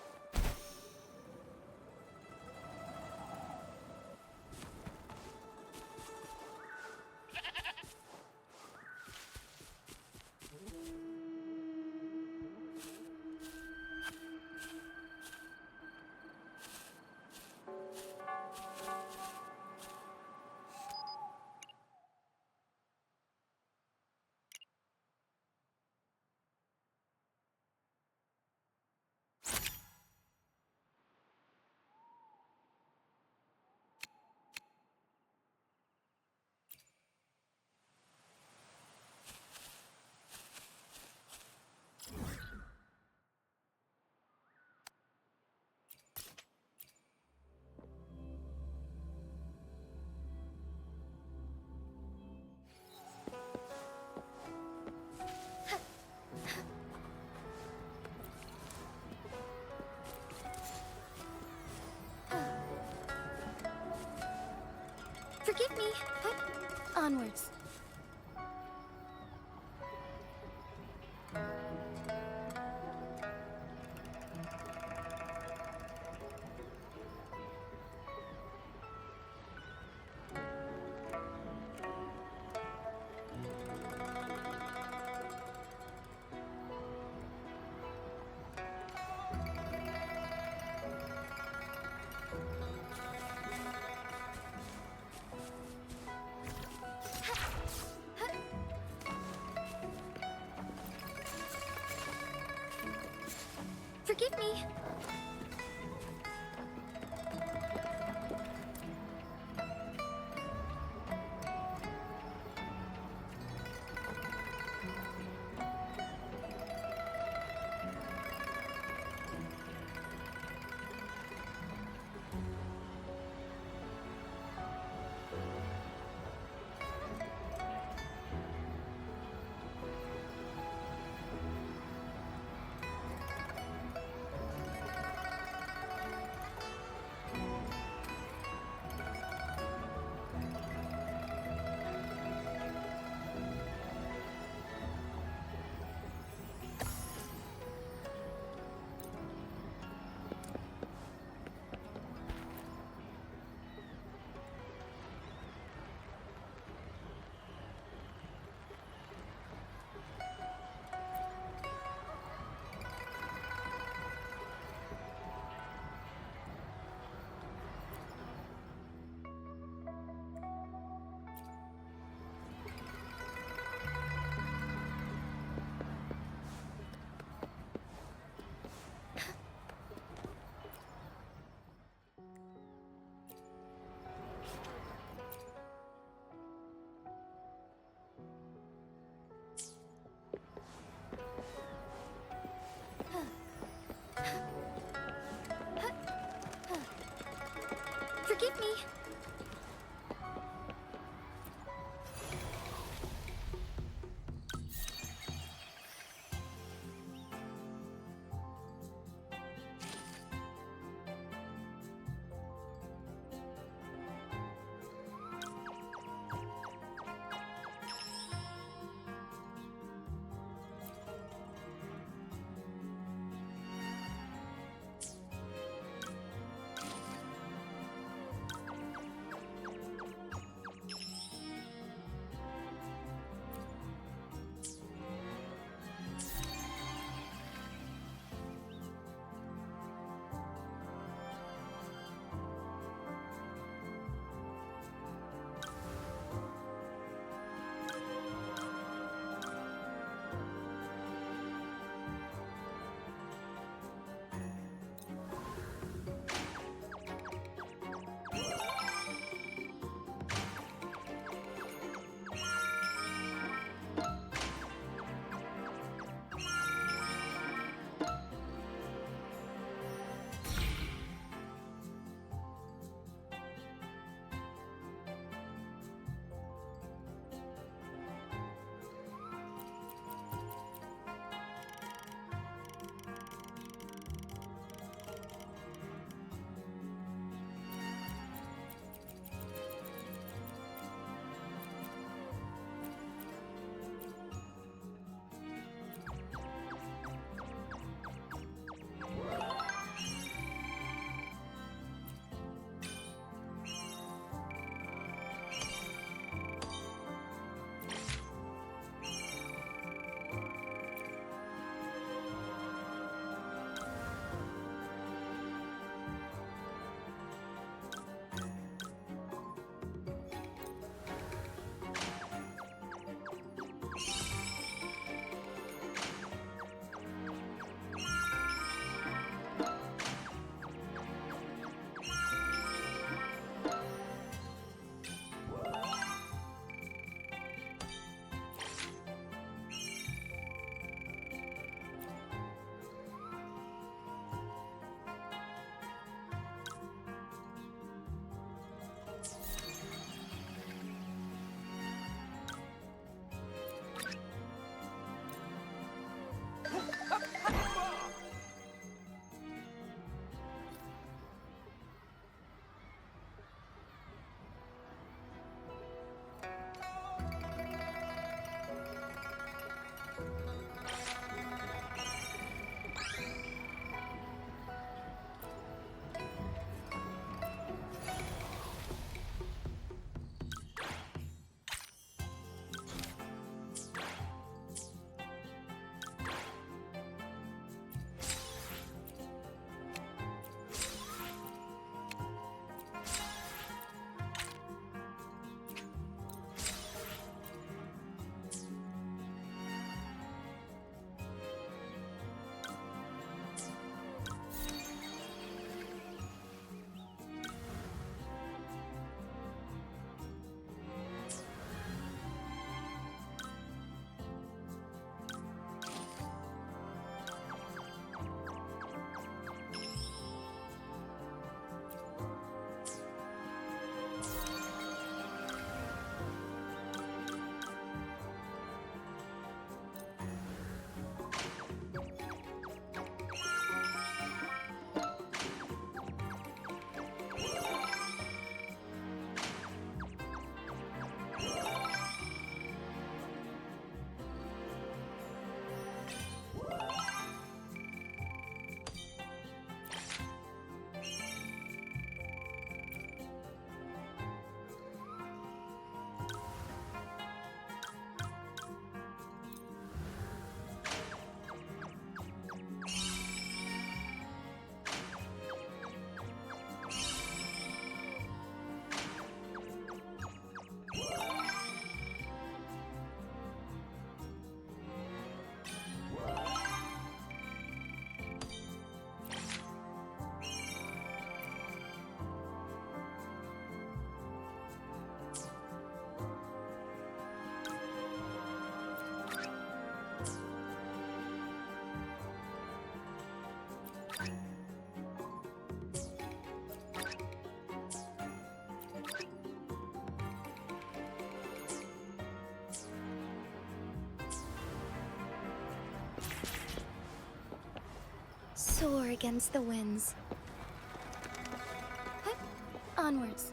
Forgive me, but onwards. Forgive me. Forgive me. Soar against the winds. Hup. Onwards.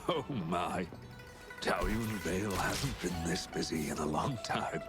Oh my. Taoyuan Vale hasn't been this busy in a long time.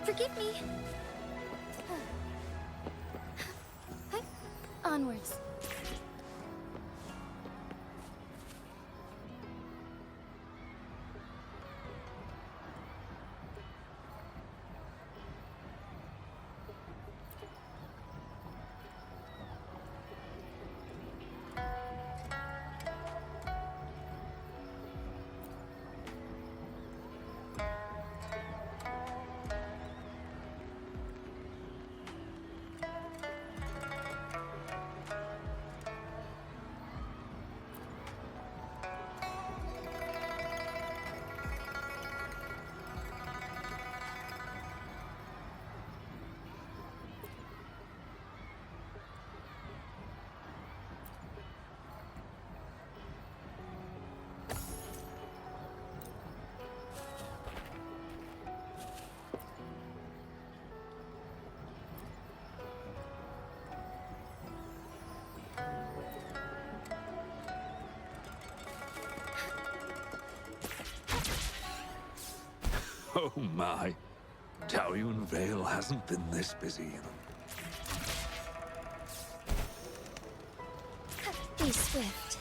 Forgive me. Onwards. Oh my. Taoyuan Vale hasn't been this busy in Be swift.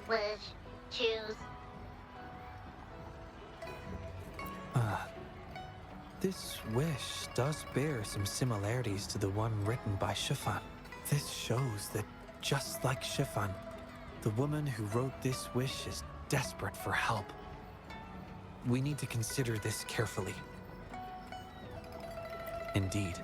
Wish. Choose. This wish does bear some similarities to the one written by Shifan. This shows that, just like Shifan, the woman who wrote this wish is desperate for help. We need to consider this carefully. Indeed,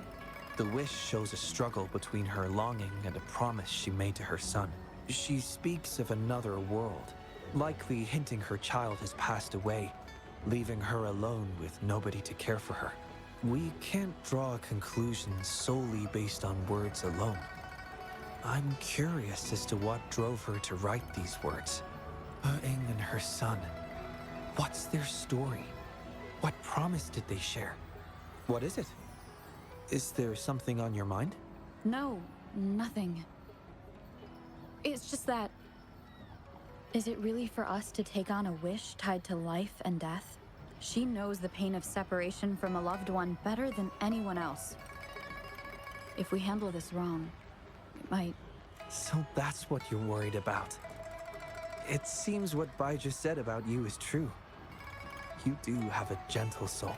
the wish shows a struggle between her longing and a promise she made to her son. She speaks of another world, likely hinting her child has passed away, leaving her alone with nobody to care for her. We can't draw a conclusion solely based on words alone. I'm curious as to what drove her to write these words. Wuthering and her son. What's their story? What promise did they share? What is it? Is there something on your mind? No, nothing. It's just that... Is it really for us to take on a wish tied to life and death? She knows the pain of separation from a loved one better than anyone else. If we handle this wrong, it might... So that's what you're worried about. It seems what Bai just said about you is true. You do have a gentle soul.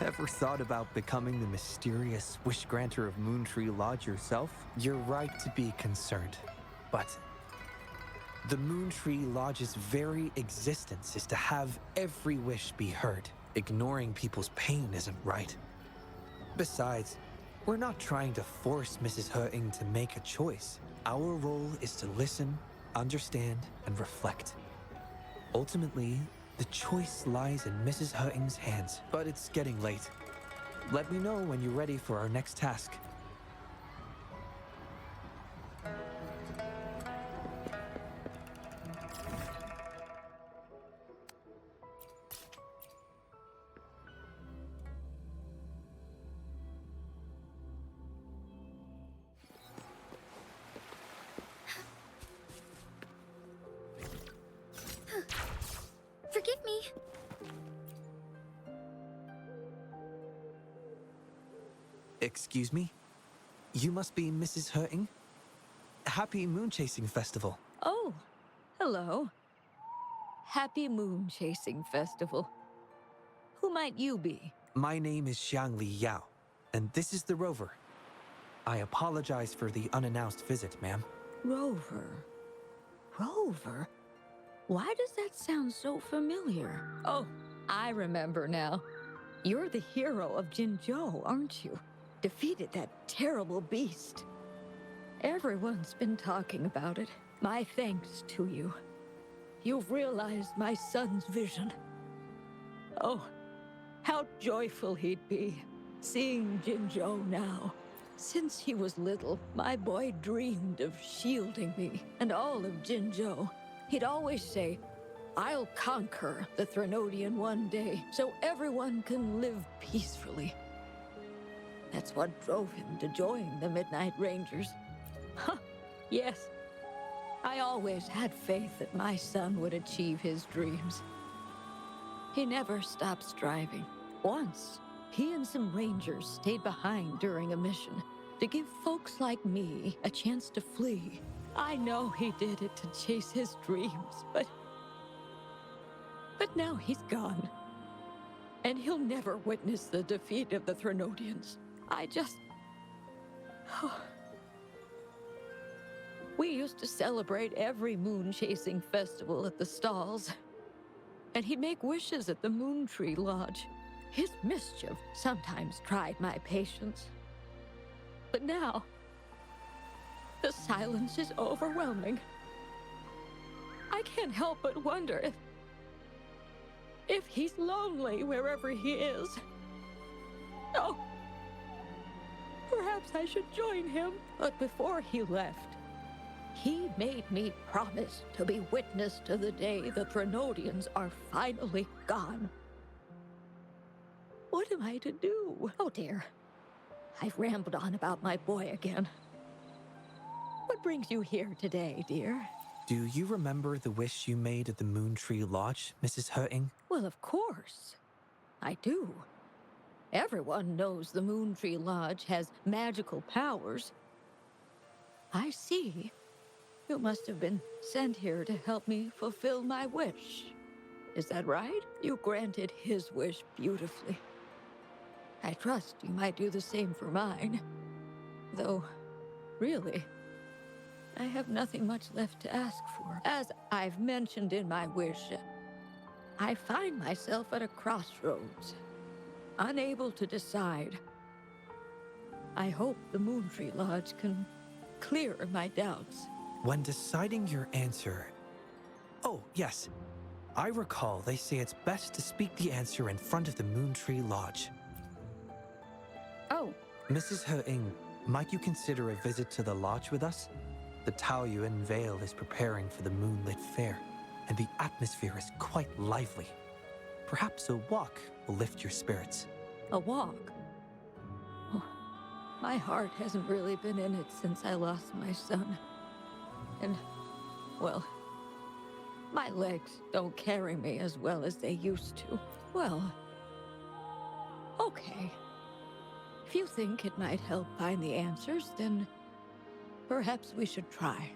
Ever thought about becoming the mysterious wish granter of Moontree Lodge yourself? You're right to be concerned, but the Moontree Lodge's very existence is to have every wish be heard. Ignoring people's pain isn't right. Besides, we're not trying to force Mrs. Wuthering to make a choice. Our role is to listen, understand, and reflect. Ultimately, the choice lies in Mrs. Wuthering's hands, but it's getting late. Let me know when you're ready for our next task. Forgive me. Excuse me? You must be Mrs. Wuthering? Happy Moon Chasing Festival. Oh, hello. Happy Moon Chasing Festival. Who might you be? My name is Xiangli Yao, and this is the Rover. I apologize for the unannounced visit, ma'am. Rover. Rover? Why does that sound so familiar? Oh, I remember now. You're the hero of Jinzhou, aren't you? Defeated that terrible beast. Everyone's been talking about it. My thanks to you. You've realized my son's vision. Oh, how joyful he'd be, seeing Jinzhou now. Since he was little, my boy dreamed of shielding me and all of Jinzhou. He'd always say, "I'll conquer the Threnodian one day, so everyone can live peacefully." That's what drove him to join the Midnight Rangers. Huh, yes. I always had faith that my son would achieve his dreams. He never stopped striving. Once, he and some rangers stayed behind during a mission to give folks like me a chance to flee. I know he did it to chase his dreams, but now he's gone. And he'll never witness the defeat of the Threnodians. We used to celebrate every moon-chasing festival at the stalls. And he'd make wishes at the Moontree Lodge. His mischief sometimes tried my patience. But now, the silence is overwhelming. I can't help but wonder if he's lonely wherever he is. Oh, perhaps I should join him. But before he left, he made me promise to be witness to the day the Threnodians are finally gone. What am I to do? Oh dear, I've rambled on about my boy again. What brings you here today, dear? Do you remember the wish you made at the Moontree Lodge, Mrs. Wuthering? Well, of course. I do. Everyone knows the Moontree Lodge has magical powers. I see. You must have been sent here to help me fulfill my wish. Is that right? You granted his wish beautifully. I trust you might do the same for mine. Though, really, I have nothing much left to ask for. As I've mentioned in my wish, I find myself at a crossroads, unable to decide. I hope the Moontree Lodge can clear my doubts. When deciding your answer... Oh, yes. I recall they say it's best to speak the answer in front of the Moontree Lodge. Oh. Mrs. He-ing, might you consider a visit to the lodge with us? The Taoyuan Vale is preparing for the moonlit fair, and the atmosphere is quite lively. Perhaps a walk will lift your spirits. A walk? Oh, my heart hasn't really been in it since I lost my son. And, well, my legs don't carry me as well as they used to. Well, okay. If you think it might help find the answers, then perhaps we should try.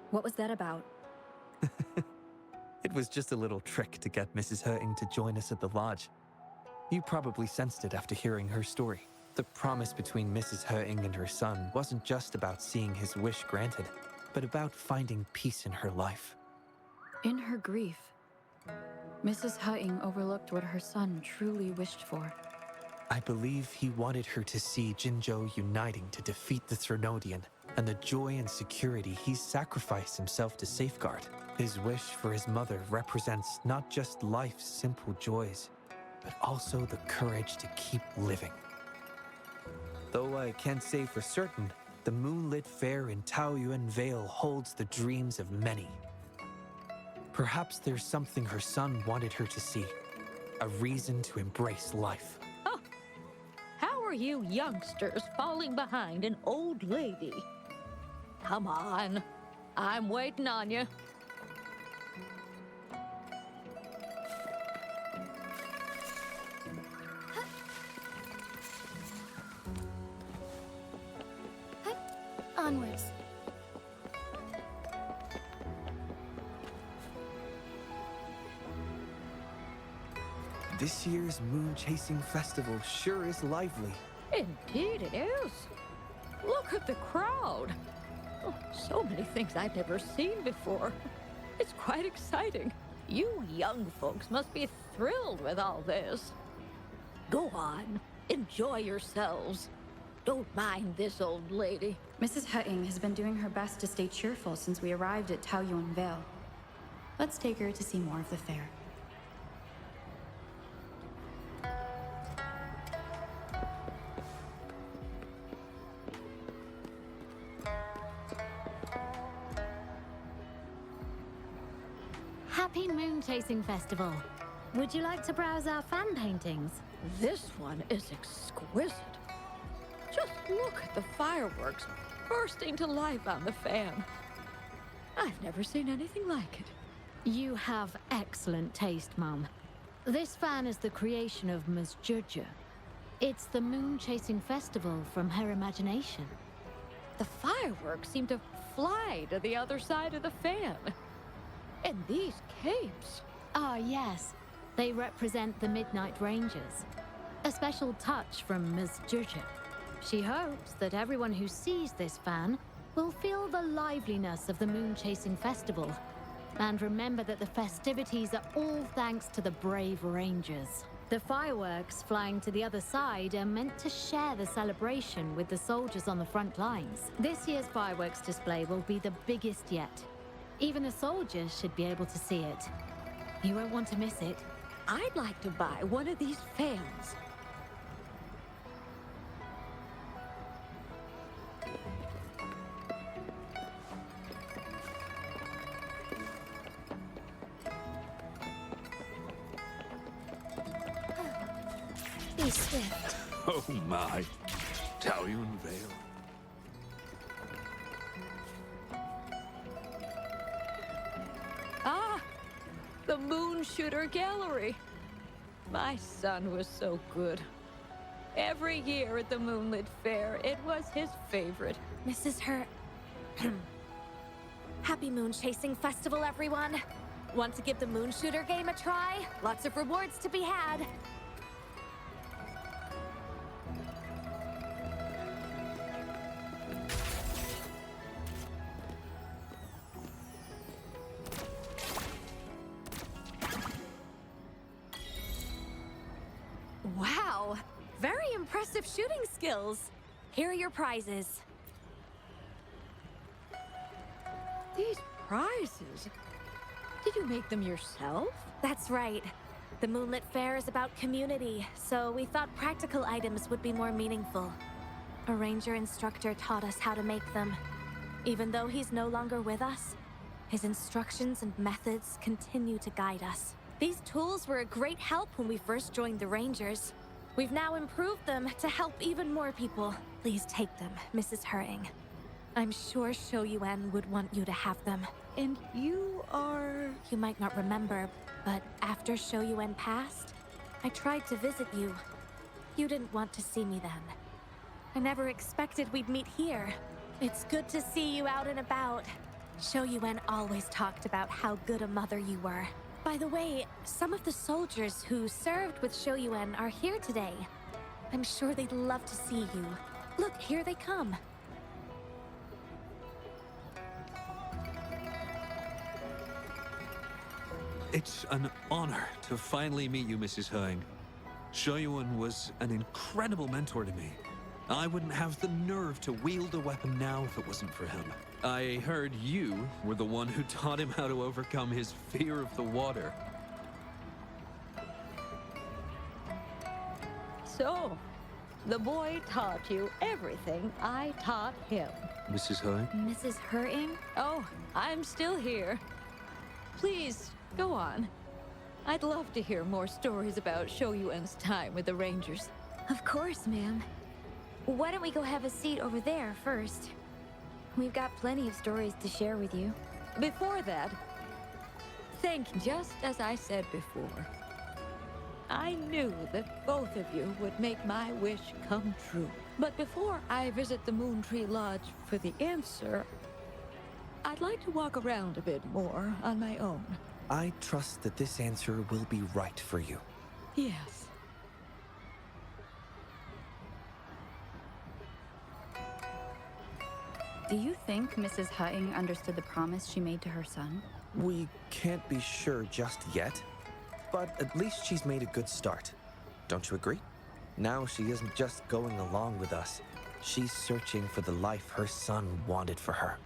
What was that about? It was just a little trick to get Mrs. He-ing to join us at the lodge. You probably sensed it after hearing her story. The promise between Mrs. He-ing and her son wasn't just about seeing his wish granted, but about finding peace in her life. In her grief, Mrs. He-ing overlooked what her son truly wished for. I believe he wanted her to see Jinzhou uniting to defeat the Threnodian, and the joy and security he's sacrificed himself to safeguard. His wish for his mother represents not just life's simple joys, but also the courage to keep living. Though I can't say for certain, the moonlit fair in Taoyuan Vale holds the dreams of many. Perhaps there's something her son wanted her to see, a reason to embrace life. Oh, how are you youngsters falling behind an old lady? Come on, I'm waiting on you. Onwards. This year's Moon Chasing Festival sure is lively. Indeed it is. Look at the crowd. Oh, so many things I've never seen before. It's quite exciting. You young folks must be thrilled with all this. Go on, enjoy yourselves. Don't mind this old lady. Mrs. He-ing has been doing her best to stay cheerful since we arrived at Taoyuan Vale. Let's take her to see more of the fair. Happy Moon Chasing Festival. Would you like to browse our fan paintings? This one is exquisite. Just look at the fireworks bursting to life on the fan. I've never seen anything like it. You have excellent taste, Mum. This fan is the creation of Ms. Judger. It's the Moon Chasing Festival from her imagination. The fireworks seem to fly to the other side of the fan. And these capes. Ah, yes. They represent the Midnight Rangers. A special touch from Ms. Judger. She hopes that everyone who sees this fan will feel the liveliness of the Moon Chasing Festival and remember that the festivities are all thanks to the brave Rangers. The fireworks flying to the other side are meant to share the celebration with the soldiers on the front lines. This year's fireworks display will be the biggest yet. Even the soldiers should be able to see it. You won't want to miss it. I'd like to buy one of these fans. Be swift. Oh my. Taoyuan Vale. Ah, the Moon Shooter Gallery. My son was so good. Every year at the Moonlit Fair, it was his favorite. Mrs. Her... Happy Moon Chasing Festival, everyone! Want to give the Moon Shooter game a try? Lots of rewards to be had. Wow! Very impressive shooting skills. Here are your prizes. These prizes? Did you make them yourself? That's right. The Moonlit Fair is about community, so we thought practical items would be more meaningful. A ranger instructor taught us how to make them. Even though he's no longer with us, his instructions and methods continue to guide us. These tools were a great help when we first joined the Rangers. We've now improved them to help even more people. Please take them, Mrs. Hering. I'm sure Shoyuan would want you to have them. And you are... You might not remember, but after Shoyuan passed, I tried to visit you. You didn't want to see me then. I never expected we'd meet here. It's good to see you out and about. Shoyuan always talked about how good a mother you were. By the way, some of the soldiers who served with Shoyuan are here today. I'm sure they'd love to see you. Look, here they come. It's an honor to finally meet you, Mrs. Hering. Shoyuan was an incredible mentor to me. I wouldn't have the nerve to wield a weapon now if it wasn't for him. I heard you were the one who taught him how to overcome his fear of the water. So, the boy taught you everything I taught him. Mrs. Hering? Mrs. Hering? Oh, I'm still here. Please, go on. I'd love to hear more stories about Shoyuan's time with the Rangers. Of course, ma'am. Why don't we go have a seat over there first? We've got plenty of stories to share with you. Before that, think just as I said before. I knew that both of you would make my wish come true. But before I visit the Moontree Lodge for the answer, I'd like to walk around a bit more on my own. I trust that this answer will be right for you. Yes. Do you think Mrs. Hutting understood the promise she made to her son? We can't be sure just yet, but at least she's made a good start. Don't you agree? Now she isn't just going along with us. She's searching for the life her son wanted for her.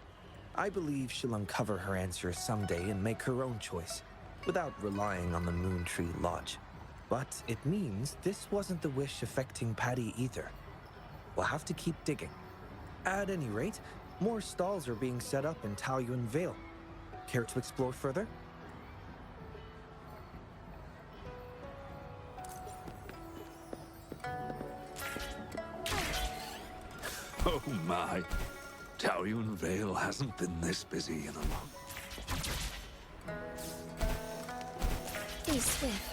I believe she'll uncover her answers someday and make her own choice, without relying on the Moontree Lodge. But it means this wasn't the wish affecting Patty either. We'll have to keep digging. At any rate, more stalls are being set up in Taoyuan Vale. Care to explore further? Oh my. Taoyuan Vale hasn't been this busy in a long... Be swift.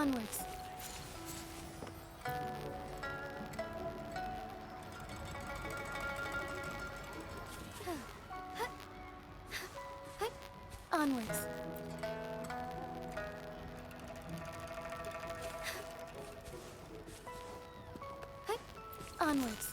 Onwards. Onwards. Onwards.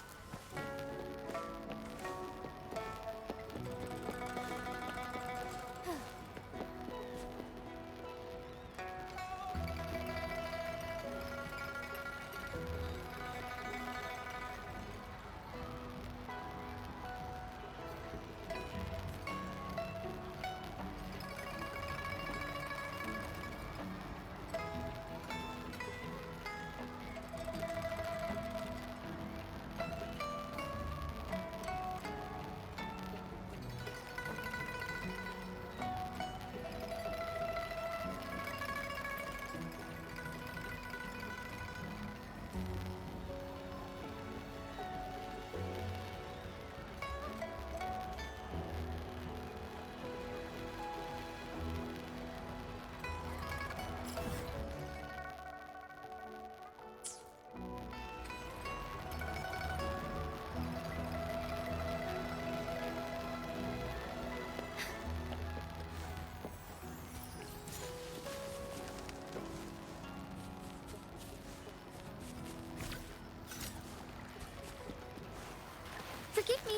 Forgive me.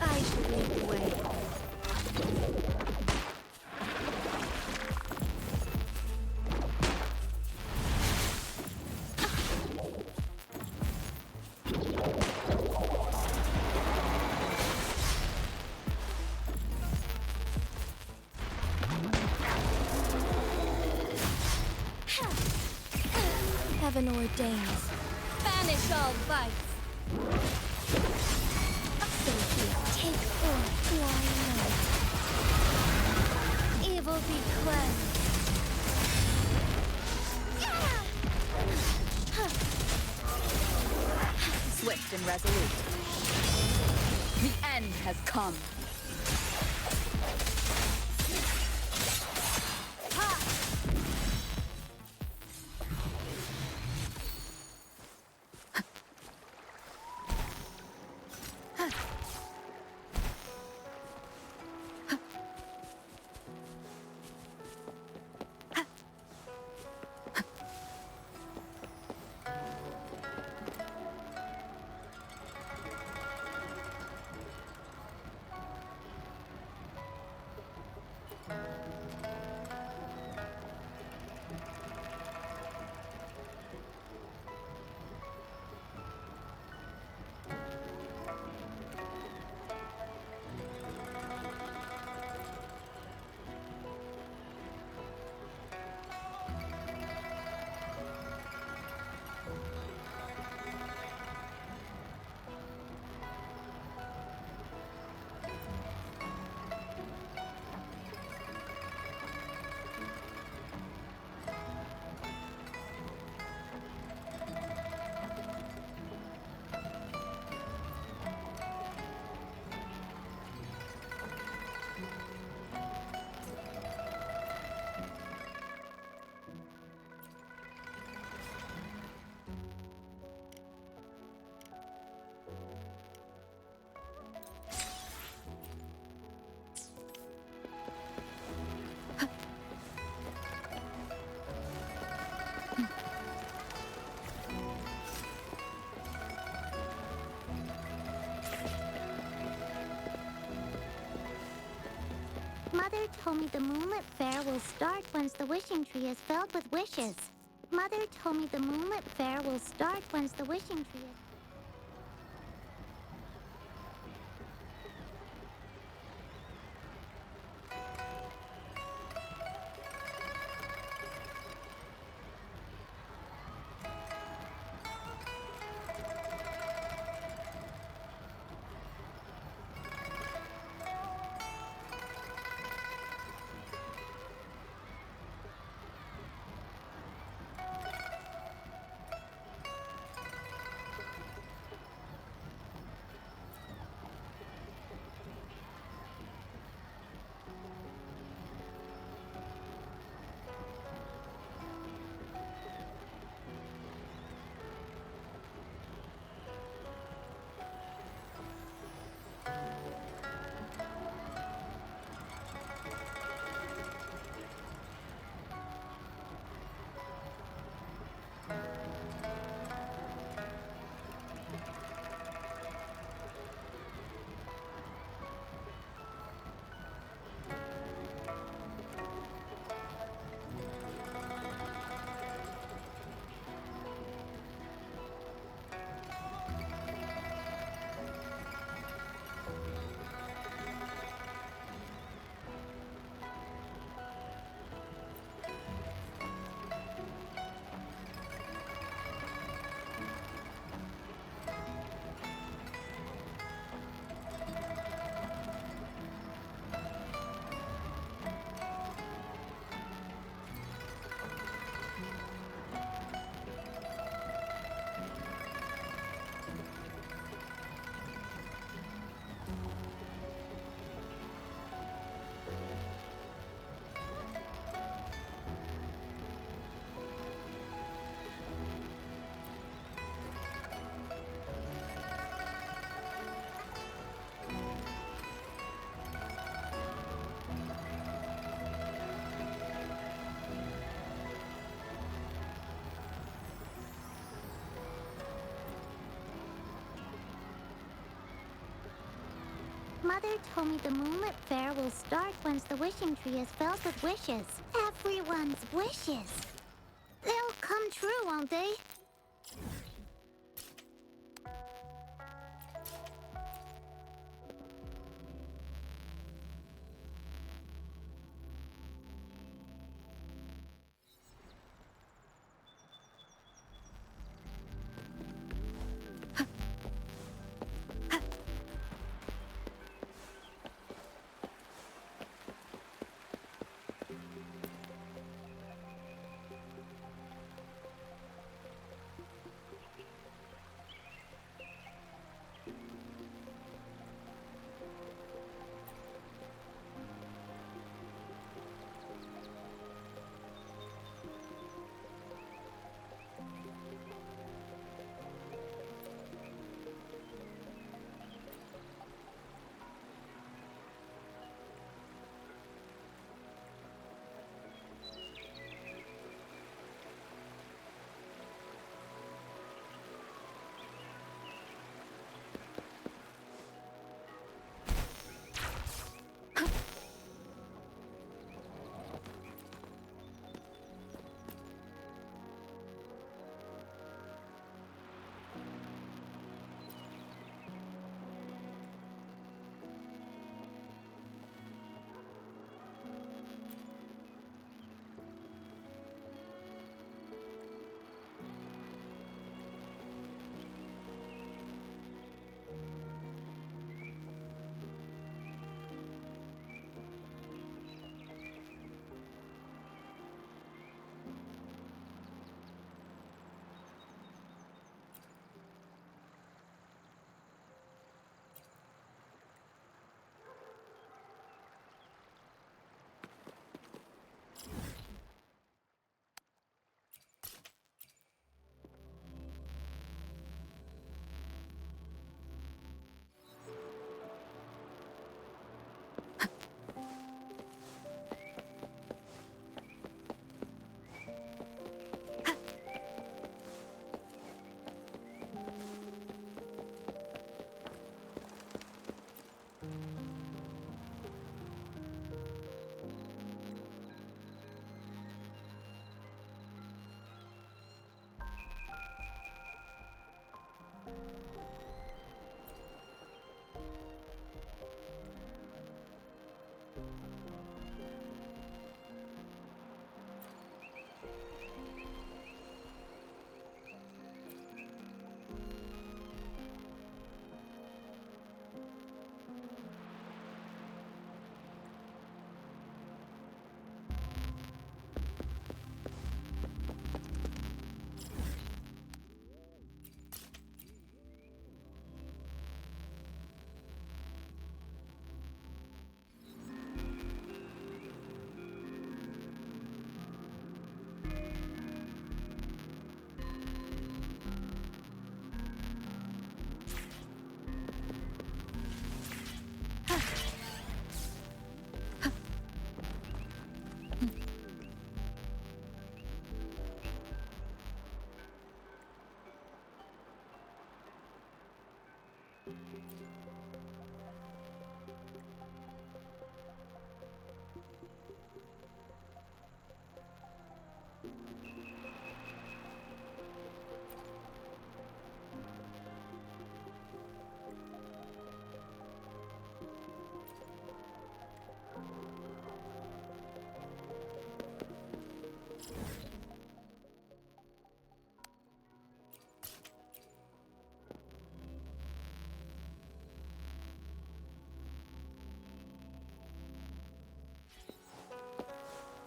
I should lead the way. Heaven ordains. Banish all vice. Take forth flying light. Evil be cleansed. Swift and resolute. The end has come. Mother told me the moonlit fair will start once the wishing tree is filled with wishes. Mother told me the moonlit fair will start once the wishing tree is... Mother told me the moonlit fair will start once the wishing tree is filled with wishes. Everyone's wishes. They'll come true, won't they?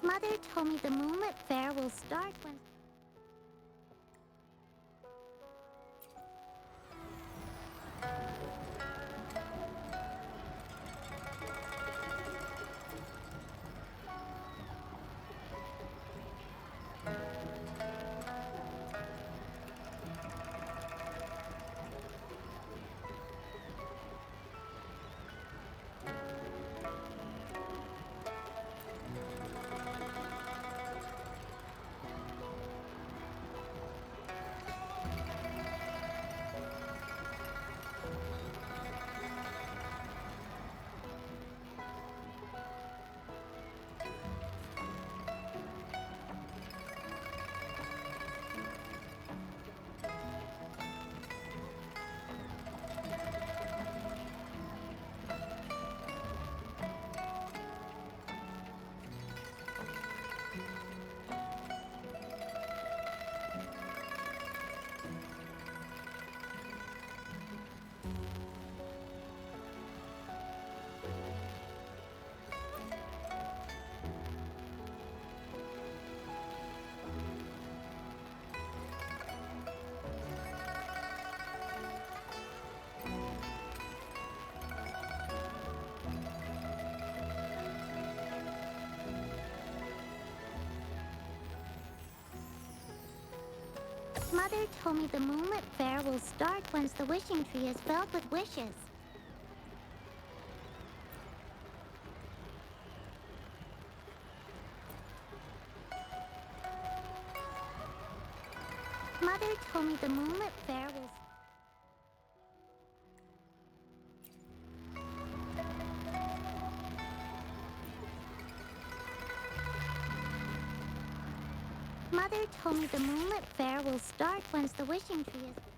Mother told me the Moonlit Fair will start when... Mother told me the Moonlit Fair will start once the wishing tree is filled with wishes. Mother told me the Moonlit Fair will... Mother told me the Moonlit Fair will start once the wishing tree is...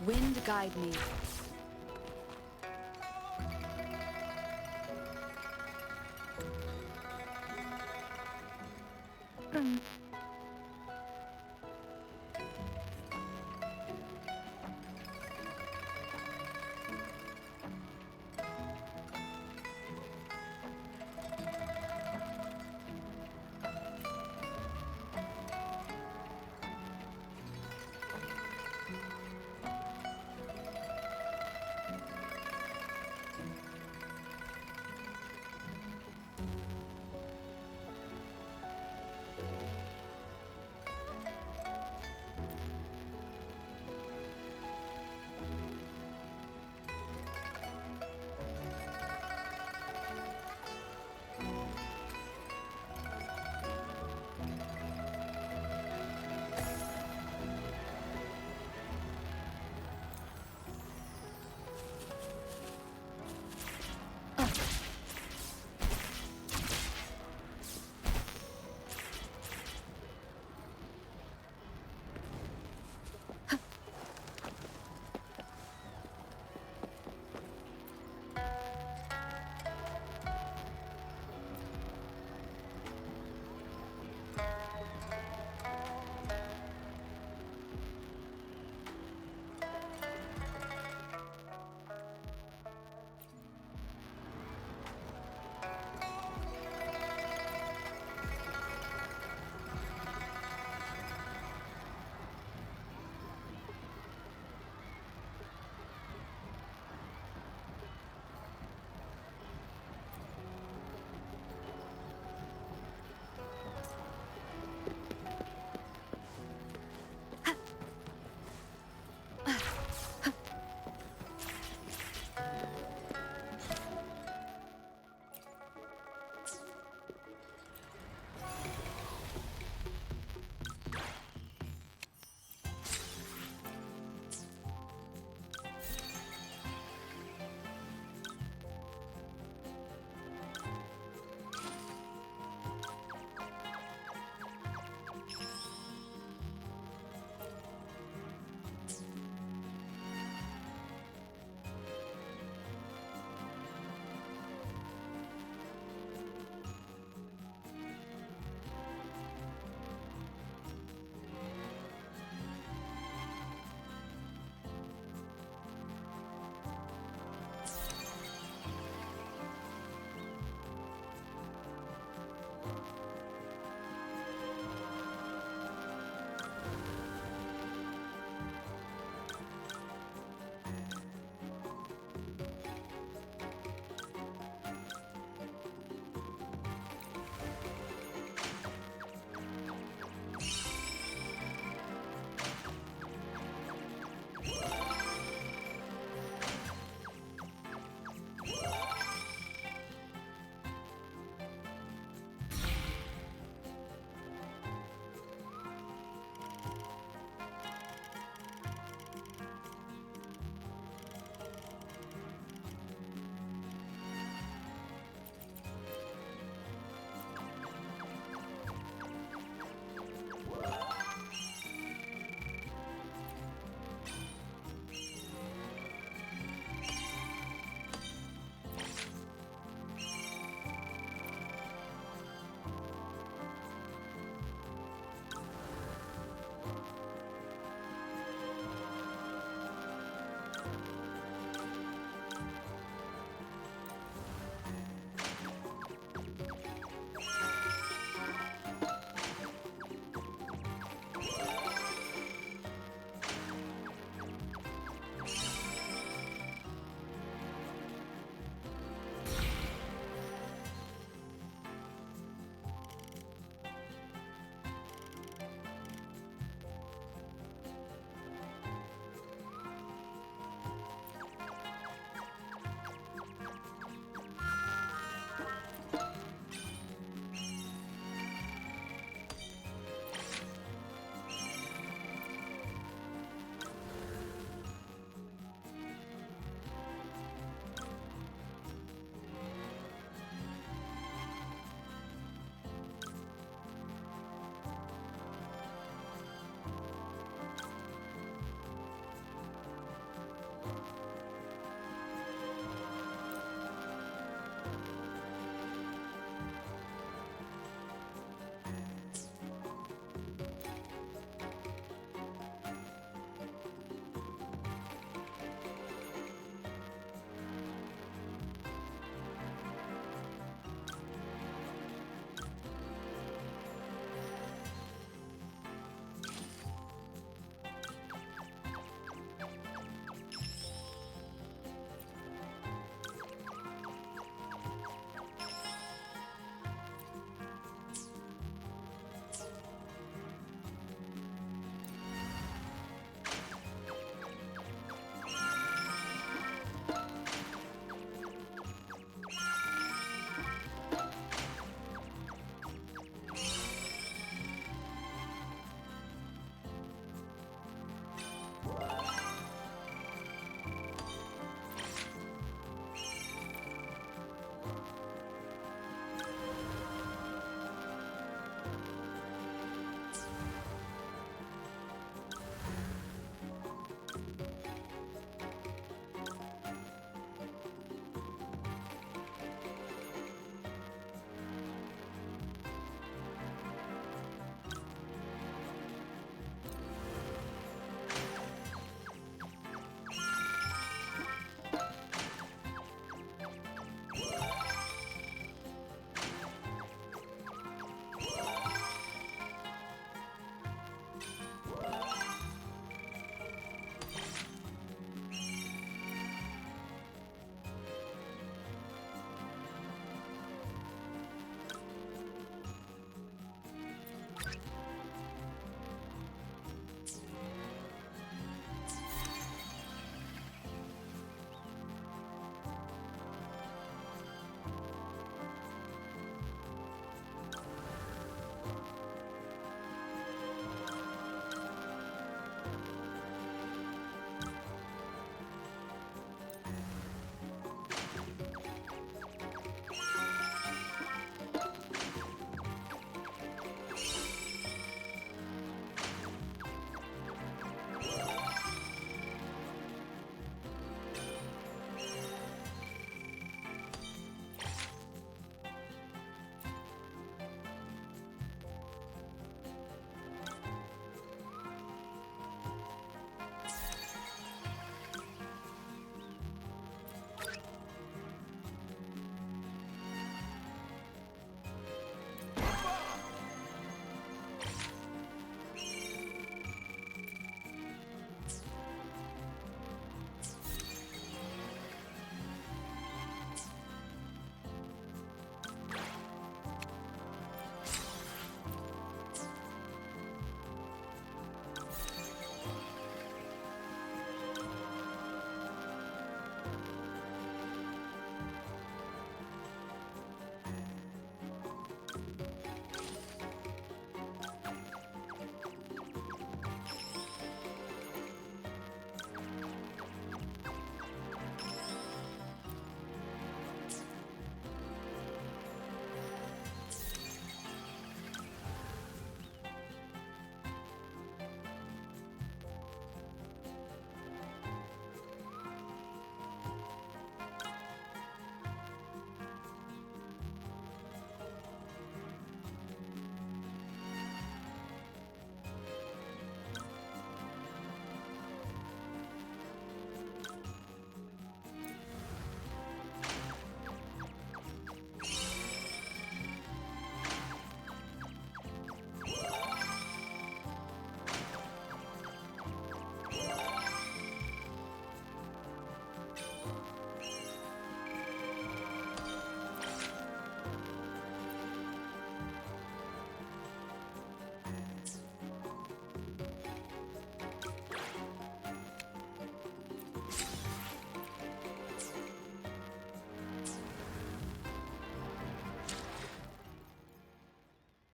Wind guide me.